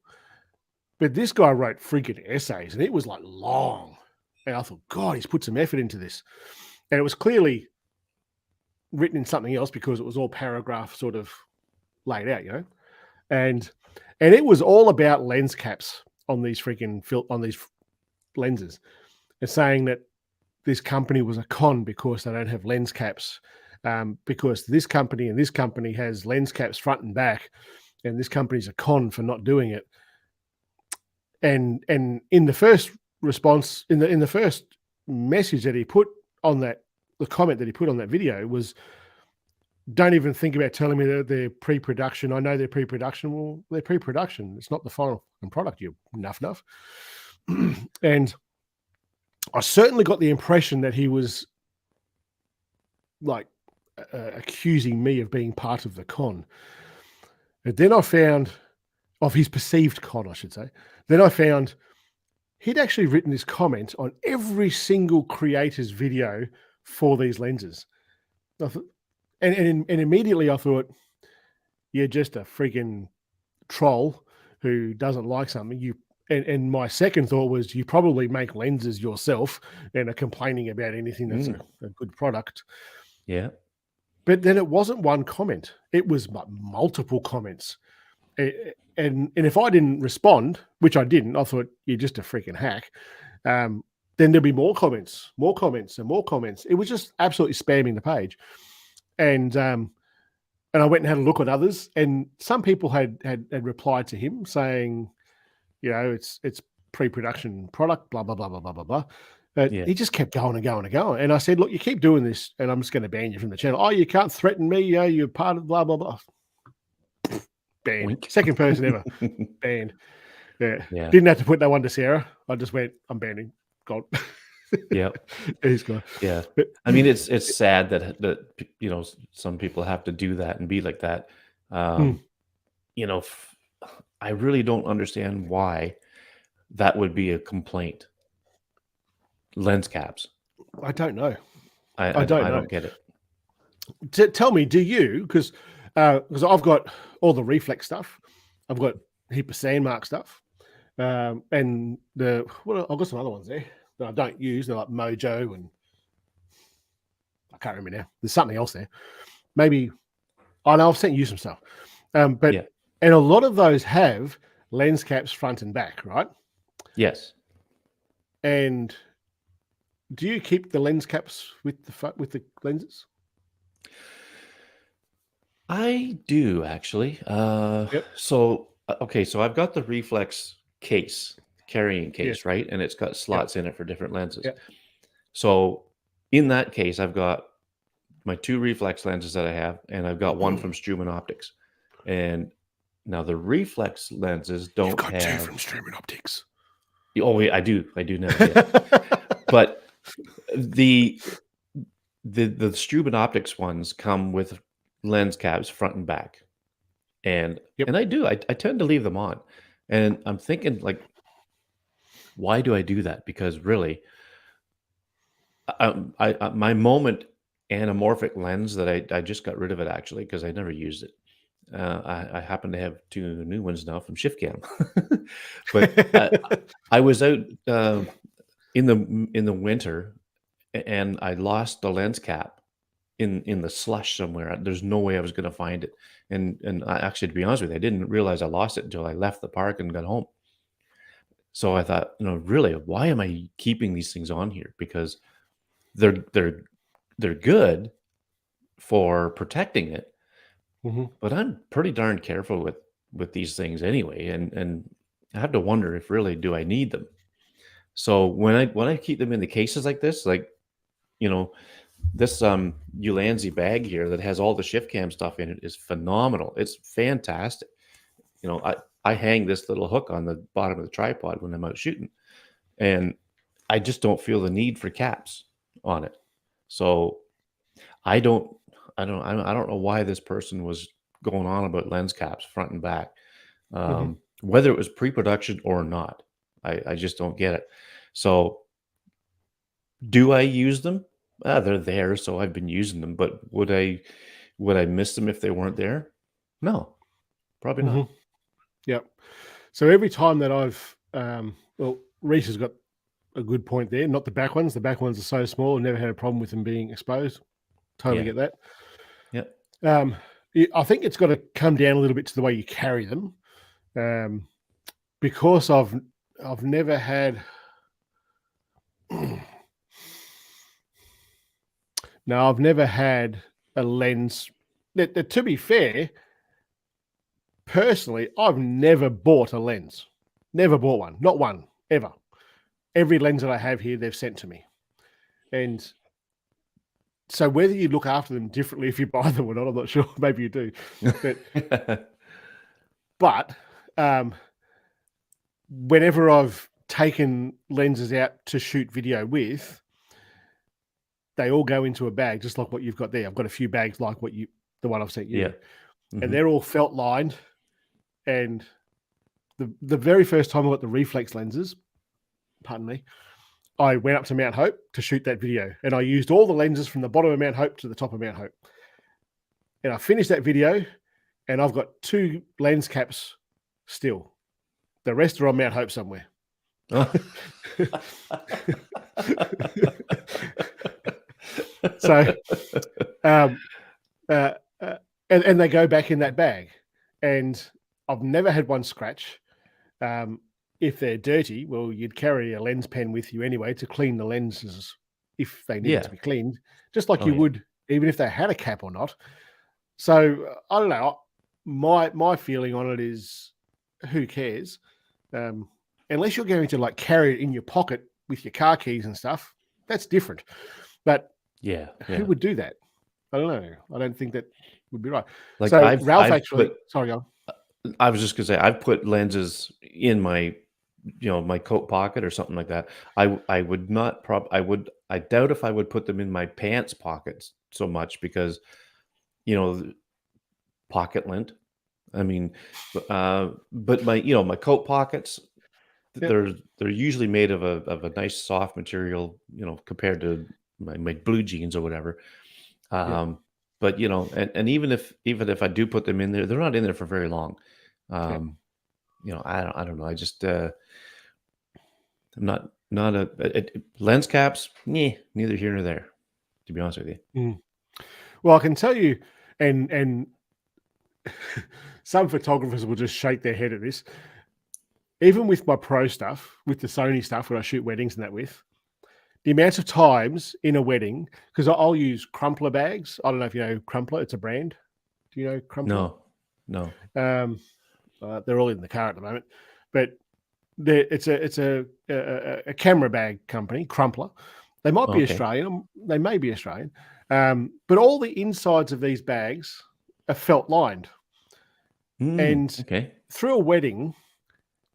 But this guy wrote freaking essays, and it was like long. And I thought, God, he's put some effort into this. And it was clearly written in something else, because it was all paragraph sort of laid out, And it was all about lens caps on these on these lenses, and saying that this company was a con because they don't have lens caps, because this company and this company has lens caps front and back, and this company's a con for not doing it. And in the first response, in the first message that he put on that, the comment that he put on that video was, don't even think about telling me that they're pre-production. I know they're pre-production. Well, they're pre-production. It's not the final product, you nuff. And I certainly got the impression that he was like accusing me of being part of the con. And then I found, of his perceived con, I should say. Then I found he'd actually written this comment on every single creator's video for these lenses. And immediately I thought, you're just a freaking troll who doesn't like something. And my second thought was, you probably make lenses yourself and are complaining about anything that's a good product. Yeah. But then it wasn't one comment. It was multiple comments. And if I didn't respond, which I didn't, I thought, you're just a freaking hack. Then there'd be more comments, and more comments. It was just absolutely spamming the page. And I went and had a look at others, and some people had replied to him saying, it's pre-production product, blah, blah, blah, blah, blah, blah, blah. But he just kept going and going and going. And I said, look, you keep doing this, and I'm just going to ban you from the channel. Oh, you can't threaten me. You're part of blah, blah, blah. Banned. Wink. Second person ever banned. Yeah. Didn't have to put that one to Sarah. I just went, I'm banning. God. Yeah. He's gone. Yeah. But I mean, it's sad that some people have to do that and be like that. I really don't understand why that would be a complaint. Lens caps. I don't know. I don't get it. Tell me, do you? Because I've got all the reflex stuff. I've got a heap of Sandmark stuff. And I've got some other ones there that I don't use. They're like Mojo, and I can't remember now. There's something else there. Maybe I know I've sent you some stuff. And a lot of those have lens caps front and back, right? Yes. And do you keep the lens caps with the lenses? I do, actually. So I've got the reflex carrying case, right? And it's got slots in it for different lenses. So in that case, I've got my 2 reflex lenses that I have, and I've got one from Struman Optics. And now the reflex lenses don't have... You've got 2 from Struman Optics. Oh, yeah, I do know. But the Struman Optics ones come with lens caps front and back, and I tend to leave them on, and I'm thinking, like, why do I do that? Because really, my Moment anamorphic lens that I just got rid of it, actually, because I never used it. I happen to have 2 new ones now from ShiftCam. But I was out in the winter, and I lost the lens cap in the slush somewhere. There's no way I was going to find it, and I, actually, to be honest with you, I didn't realize I lost it until I left the park and got home. So I thought, really, why am I keeping these things on here? Because they're good for protecting it, but I'm pretty darn careful with these things anyway, and I have to wonder if really do I need them. So when I keep them in the cases like this, like this Ulanzi bag here that has all the ShiftCam stuff in it is phenomenal. It's fantastic. I hang this little hook on the bottom of the tripod when I'm out shooting, and I just don't feel the need for caps on it. So I don't know why this person was going on about lens caps front and back, whether it was pre-production or not. I just don't get it. So do I use them? They're there, so I've been using them. But would I miss them if they weren't there? No, probably not. Yep. So every time that I've, well, Reese has got a good point there. Not the back ones. The back ones are so small. I've never had a problem with them being exposed. Totally get that. Yeah. I think it's got to come down a little bit to the way you carry them, because I've never had. No, I've never had a lens. To be fair, personally, I've never bought a lens. Never bought one. Not one, ever. Every lens that I have here, they've sent to me. And so whether you look after them differently if you buy them or not, I'm not sure. Maybe you do. But whenever I've taken lenses out to shoot video with, they all go into a bag, just like what you've got there. I've got a few bags like the one I've sent you. Yeah. And they're all felt lined. And the very first time I got the reflex lenses, pardon me, I went up to Mount Hope to shoot that video. And I used all the lenses from the bottom of Mount Hope to the top of Mount Hope. And I finished that video, and I've got 2 lens caps still. The rest are on Mount Hope somewhere. So, and they go back in that bag, and I've never had one scratch. If they're dirty, well, you'd carry a lens pen with you anyway to clean the lenses if they needed to be cleaned, just like you would even if they had a cap or not. So I don't know. My feeling on it is, who cares? Unless you're going to like carry it in your pocket with your car keys and stuff, that's different. But who would do that? I don't know. I don't think that would be right. Like so Ralph actually, sorry, go on. I was just gonna say I've put lenses in my my coat pocket or something like that. I would not I doubt if I would put them in my pants pockets so much because pocket lint. I mean, but my my coat pockets, they're usually made of a nice soft material, compared to my blue jeans or whatever. But and even if I do put them in there, they're not in there for very long. I don't know. I just I'm not lens caps. Neither here nor there, to be honest with you. Well, I can tell you, and some photographers will just shake their head at this. Even with my pro stuff, with the Sony stuff, when I shoot weddings and that with, the amount of times in a wedding, because I'll use Crumpler bags. I don't know if you know Crumpler. It's a brand. Do you know Crumpler? No. They're all in the car at the moment, but it's a camera bag company, Crumpler. They might be Australian. They may be Australian. But all the insides of these bags are felt lined. And through a wedding,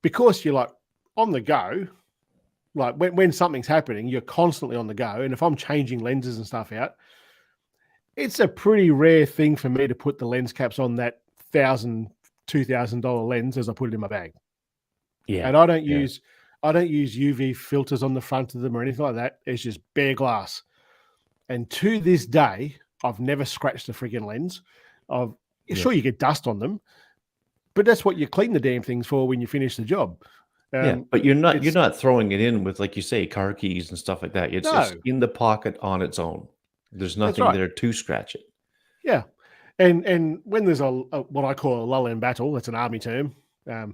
because you're like on the go, like when something's happening, you're constantly on the go. And if I'm changing lenses and stuff out, it's a pretty rare thing for me to put the lens caps on that $1,000, $2,000 lens as I put it in my bag. Yeah. And I don't use UV filters on the front of them or anything like that. It's just bare glass. And to this day, I've never scratched a freaking lens. Sure, you get dust on them, but that's what you clean the damn things for when you finish the job. But you're not throwing it in with, like you say, car keys and stuff like that. It's in the pocket on its own. There's nothing there to scratch it. Yeah, and when there's a what I call a lull in battle, that's an army term. The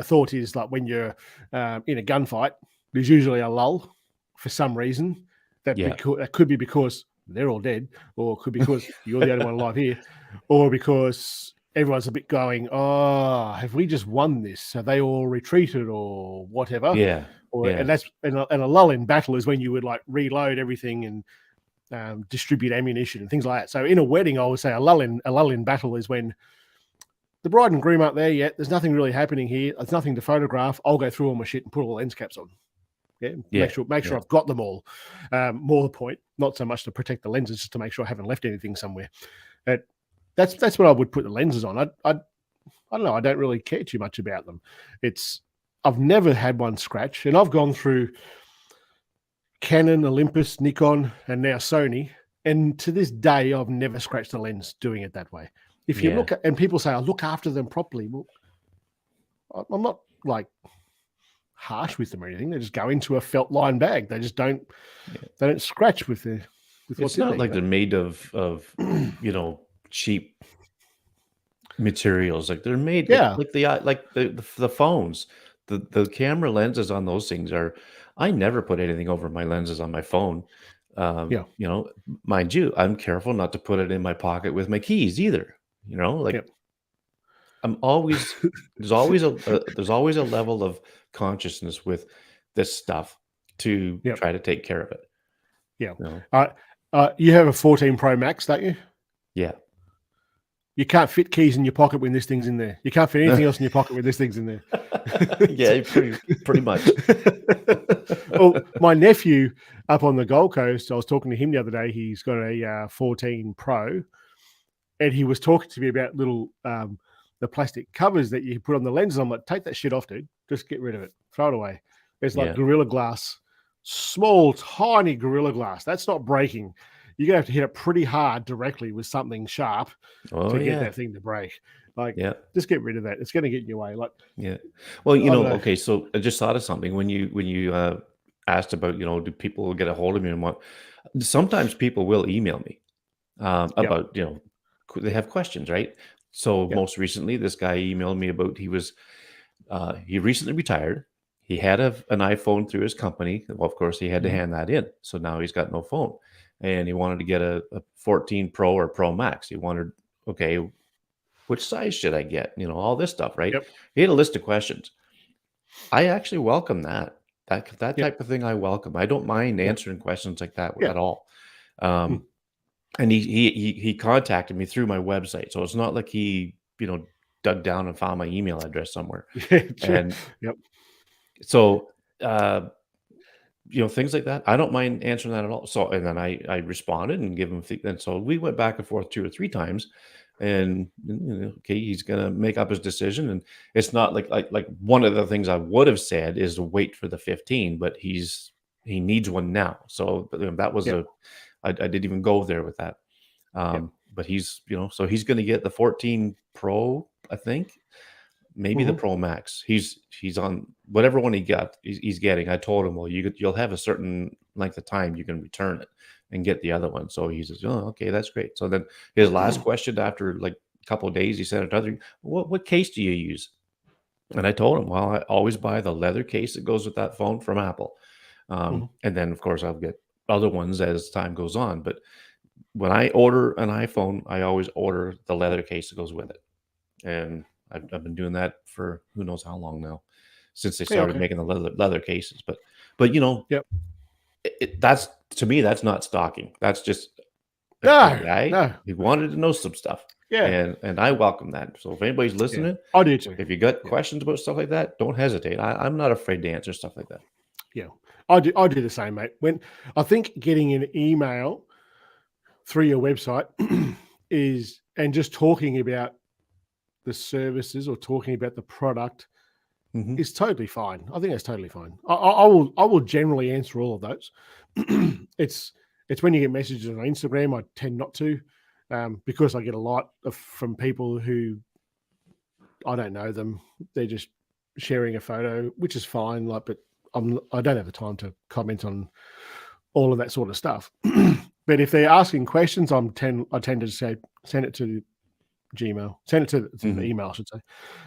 thought is like when you're in a gunfight, there's usually a lull for some reason. That could be because they're all dead, or it could be because you're the only one alive here, or because everyone's a bit going, oh, have we just won this? Have they all retreated or whatever? And a lull in battle is when you would like reload everything and distribute ammunition and things like that. So in a wedding, I would say a lull in battle is when the bride and groom aren't there yet. There's nothing really happening here. There's nothing to photograph. I'll go through all my shit and put all the lens caps on. Make sure I've got them all. More the point, not so much to protect the lenses, just to make sure I haven't left anything somewhere. That's what I would put the lenses on. I don't know. I don't really care too much about them. I've never had one scratch, and I've gone through Canon, Olympus, Nikon, and now Sony, and to this day, I've never scratched a lens doing it that way. If you look at, and people say, "I look after them properly." Well, I'm not like harsh with them or anything. They just go into a felt line bag. They just don't. They don't scratch with the. It's not like they're made of cheap materials. Like they're made like the phones. The camera lenses on those things are. I never put anything over my lenses on my phone. Mind you, I'm careful not to put it in my pocket with my keys either. I'm always there's always a level of consciousness with this stuff to try to take care of it. You have a 14 Pro Max, don't you? Yeah. You can't fit keys in your pocket when this thing's in there. You can't fit anything else in your pocket when this thing's in there. Yeah, pretty much. Well, my nephew up on the Gold Coast, I was talking to him the other day. He's got a 14 Pro, and he was talking to me about little the plastic covers that you put on the lenses. I'm like, take that shit off, dude. Just get rid of it. Throw it away. It's like Gorilla Glass, small, tiny Gorilla Glass. That's not breaking. You're gonna have to hit it pretty hard directly with something sharp to get that thing to break. Just get rid of that. It's going to get in your way. Well, okay. So I just thought of something when you asked about, do people get a hold of me and what? Sometimes people will email me about, they have questions, right? So most recently, this guy emailed me about he recently retired. He had an iPhone through his company. Well, of course, he had to hand that in. So now he's got no phone. And he wanted to get a 14 Pro or Pro Max. He wondered, okay, which size should I get? All this stuff, right? He had a list of questions. I actually welcome that type of thing. I welcome. I don't mind answering questions like that at all. And he contacted me through my website, so it's not like he dug down and found my email address somewhere. So things like that, I don't mind answering that at all. So, and then I responded and give him, and so we went back and forth 2 or 3 times, and okay, he's gonna make up his decision. And it's not like one of the things I would have said is to wait for the 15, but he needs one now. So that was I didn't even go there with that. But he's so he's gonna get the 14 Pro, I think. Maybe the Pro Max. He's on whatever one he's getting. I told him, well, you'll have a certain length of time you can return it and get the other one. So he says, oh, okay, that's great. So then his last question after like a couple of days, he said another, what case do you use? And I told him, well, I always buy the leather case that goes with that phone from Apple. And then of course I'll get other ones as time goes on. But when I order an iPhone, I always order the leather case that goes with it. And I've been doing that for who knows how long now, since they started making the leather cases. But that's, to me, that's not stalking. That's just a guy. He wanted to know some stuff. And I welcome that. So if anybody's listening, I do too. If you got questions about stuff like that, don't hesitate. I'm not afraid to answer stuff like that. Yeah, I do the same, mate. When I think getting an email through your website and just talking about the services or talking about the product is totally fine. I think that's totally fine. I will generally answer all of those. It's when you get messages on Instagram, I tend not to. because I get a lot from people who I don't know them. They're just sharing a photo, which is fine. Like, but I don't have the time to comment on all of that sort of stuff. But if they're asking questions, I tend to say send it to Gmail, send it to the email, I should say.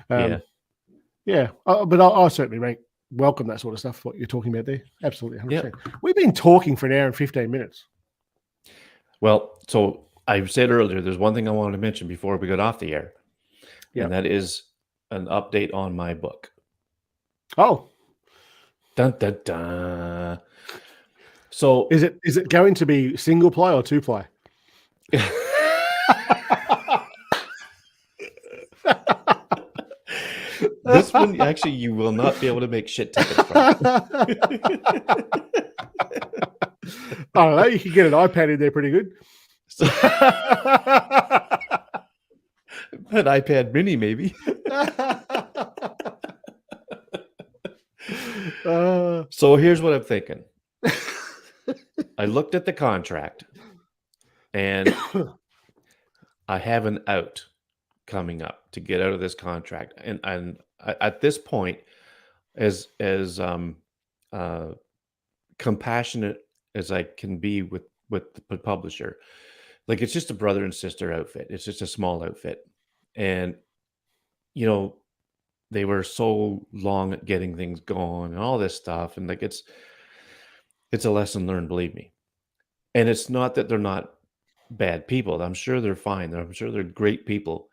But I certainly welcome that sort of stuff. What you're talking about there, absolutely, 100%. Yep. We've been talking for an hour and 15 minutes. Well, so I said earlier, there's one thing I wanted to mention before we got off the air, and that is an update on my book. Oh, dun dun dun. So is it going to be single play or 2-play? This one, actually, you will not be able to make shit tickets from. I don't know. You can get an iPad in there pretty good. So, an iPad mini, maybe. So here's what I'm thinking. I looked at the contract, and I have an out coming up to get out of this contract, and at this point, as compassionate as I can be with the publisher, like, it's just a brother and sister outfit. It's just a small outfit, and they were so long at getting things going and all this stuff, and like it's a lesson learned, believe me. And it's not that they're not bad people. I'm sure they're fine. I'm sure they're great people.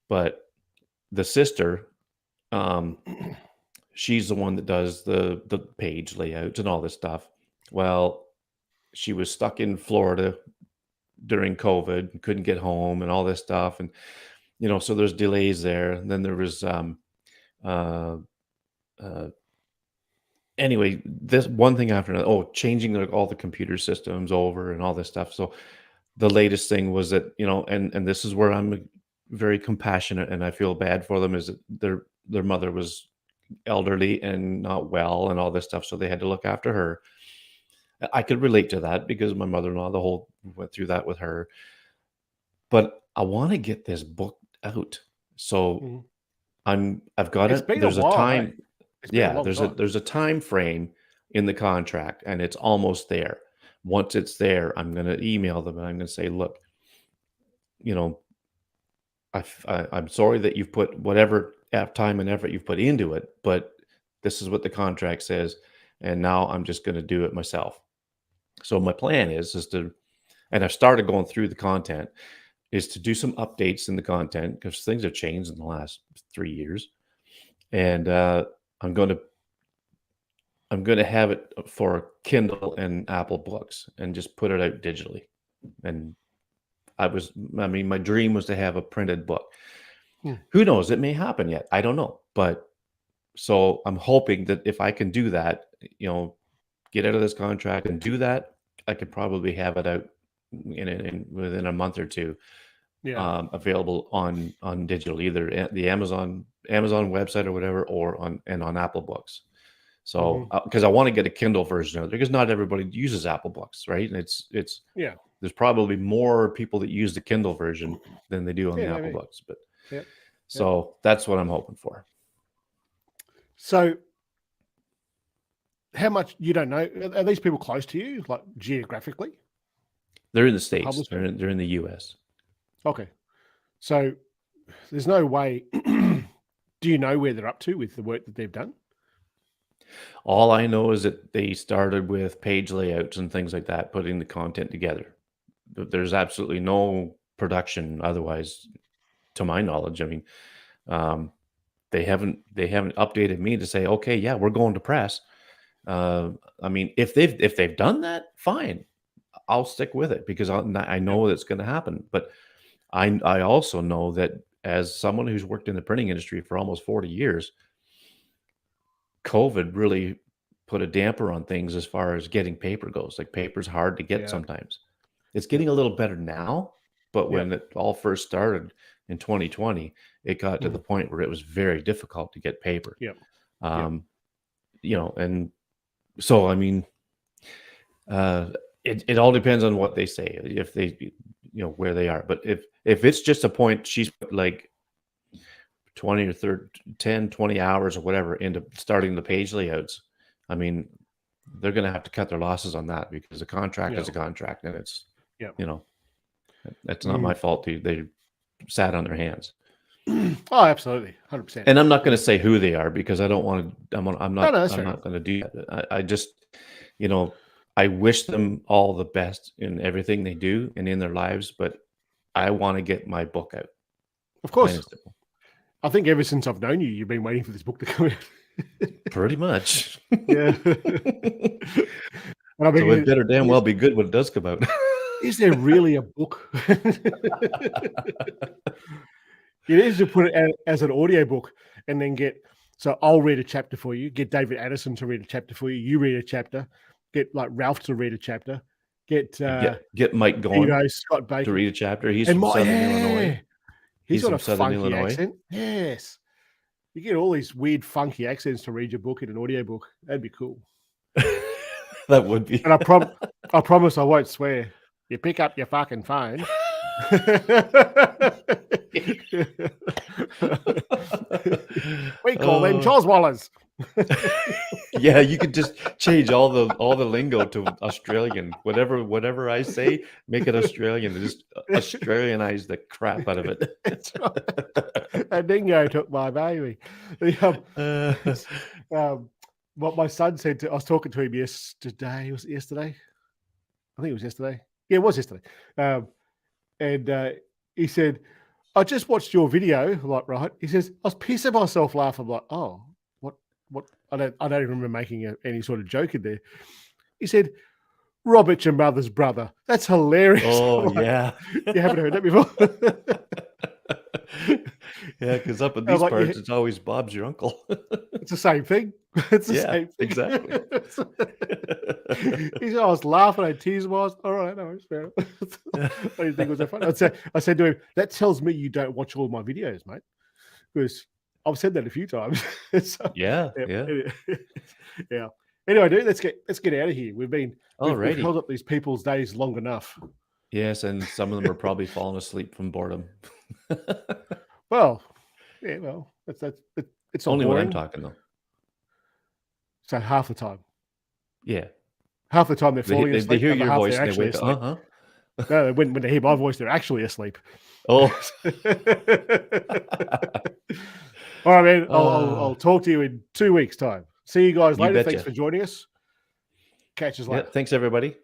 But the sister, she's the one that does the page layouts and all this stuff. Well, she was stuck in Florida during COVID and couldn't get home and all this stuff. And, so there's delays there. And then there was, anyway, this one thing after another. Oh, changing all the computer systems over and all this stuff. So the latest thing was that, and this is where I'm very compassionate and I feel bad for them, is that their mother was elderly and not well and all this stuff. So they had to look after her. I could relate to that because my mother-in-law, went through that with her. But I want to get this book out. So I've got it. There's a time. Yeah, there's a time frame in the contract, and it's almost there. Once it's there, I'm going to email them and I'm going to say, look, I'm sorry that you've put whatever time and effort you've put into it, but this is what the contract says, and now I'm just going to do it myself. So my plan is to, and I've started going through the content, is to do some updates in the content because things have changed in the last 3 years, and I'm going to have it for Kindle and Apple Books and just put it out digitally. And my dream was to have a printed book. Who knows? It may happen yet. I don't know. But so I'm hoping that if I can do that, get out of this contract and do that, I could probably have it out within a month or two. Yeah. Available on digital, either at the Amazon website or whatever, or on Apple Books. So because I want to get a Kindle version of it, because not everybody uses Apple Books, right? And it's there's probably more people that use the Kindle version than they do on the Apple Books. But so that's what I'm hoping for. So how much, you don't know, are these people close to you, like geographically? They're in the States. They're in the US. Okay. So there's no way. Do you know where they're up to with the work that they've done? All I know is that they started with page layouts and things like that, putting the content together. There's absolutely no production otherwise, to my knowledge. I mean, they haven't updated me to say, okay, yeah, we're going to press. I mean, if they've done that, fine, I'll stick with it because I know it's going to happen. But I also know that as someone who's worked in the printing industry for almost 40 years, COVID really put a damper on things as far as getting paper goes. Like, paper's hard to get sometimes. It's getting a little better now, but when it all first started in 2020, it got to the point where it was very difficult to get paper. And so, I mean, it all depends on what they say. If they, where they are. But if it's just a point, she's put like 20 or 30, 10, 20 hours or whatever into starting the page layouts, I mean, they're going to have to cut their losses on that, because the contract is a contract, and it's, that's not my fault. They sat on their hands. Oh, absolutely, 100%. And I'm not going to say who they are, because I don't want to. I'm not going to do that. I just, I wish them all the best in everything they do and in their lives, but I want to get my book out. Of course. I think ever since I've known you, you've been waiting for this book to come out. Pretty much. Yeah. So it better damn well be good when it does come out. Is there really a book? You need to put it out as an audiobook and then so I'll read a chapter for you, get David Addison to read a chapter for you, you read a chapter, get like Ralph to read a chapter, get Mike going Scott Baker to read a chapter. He's from Southern Illinois. He's got a funky accent. Yes. You get all these weird, funky accents to read your book in an audiobook. That'd be cool. That would be. And I promise I won't swear. You pick up your fucking phone. We call them Choswallers. Yeah, you could just change all the lingo to Australian. Whatever I say, make it Australian. Just Australianize the crap out of it. A dingo took my baby. What my son said I was talking to him yesterday. Was it yesterday? I think it was yesterday. Yeah, it was yesterday. And he said, I just watched your video. I'm like, right. He says, I was pissing myself laughing. I'm like, oh, what? I don't even remember making any sort of joke in there. He said, Robert, your mother's brother. That's hilarious. Oh, like, yeah. You haven't heard that before? Yeah, because up in these parts, it's always Bob's your uncle. It's the same thing. It's the same thing. Exactly. He said, I was laughing. I teased him. I was, all right, no, it's fair. I didn't think it was that funny. I said to him, that tells me you don't watch all my videos, mate. Because I've said that a few times. So, yeah. Anyway, dude, let's get out of here. We've held up these people's days long enough. Yes, and some of them are probably falling asleep from boredom. Well, yeah, well, it's only when I'm talking though. So half the time. Yeah. Half the time they're falling asleep. They hear your voice and they wake up. No, when they hear my voice, they're actually asleep. Oh. All right, man. I'll talk to you in 2 weeks' time. See you guys later. Thanks for joining us. Catch us later. Thanks, everybody.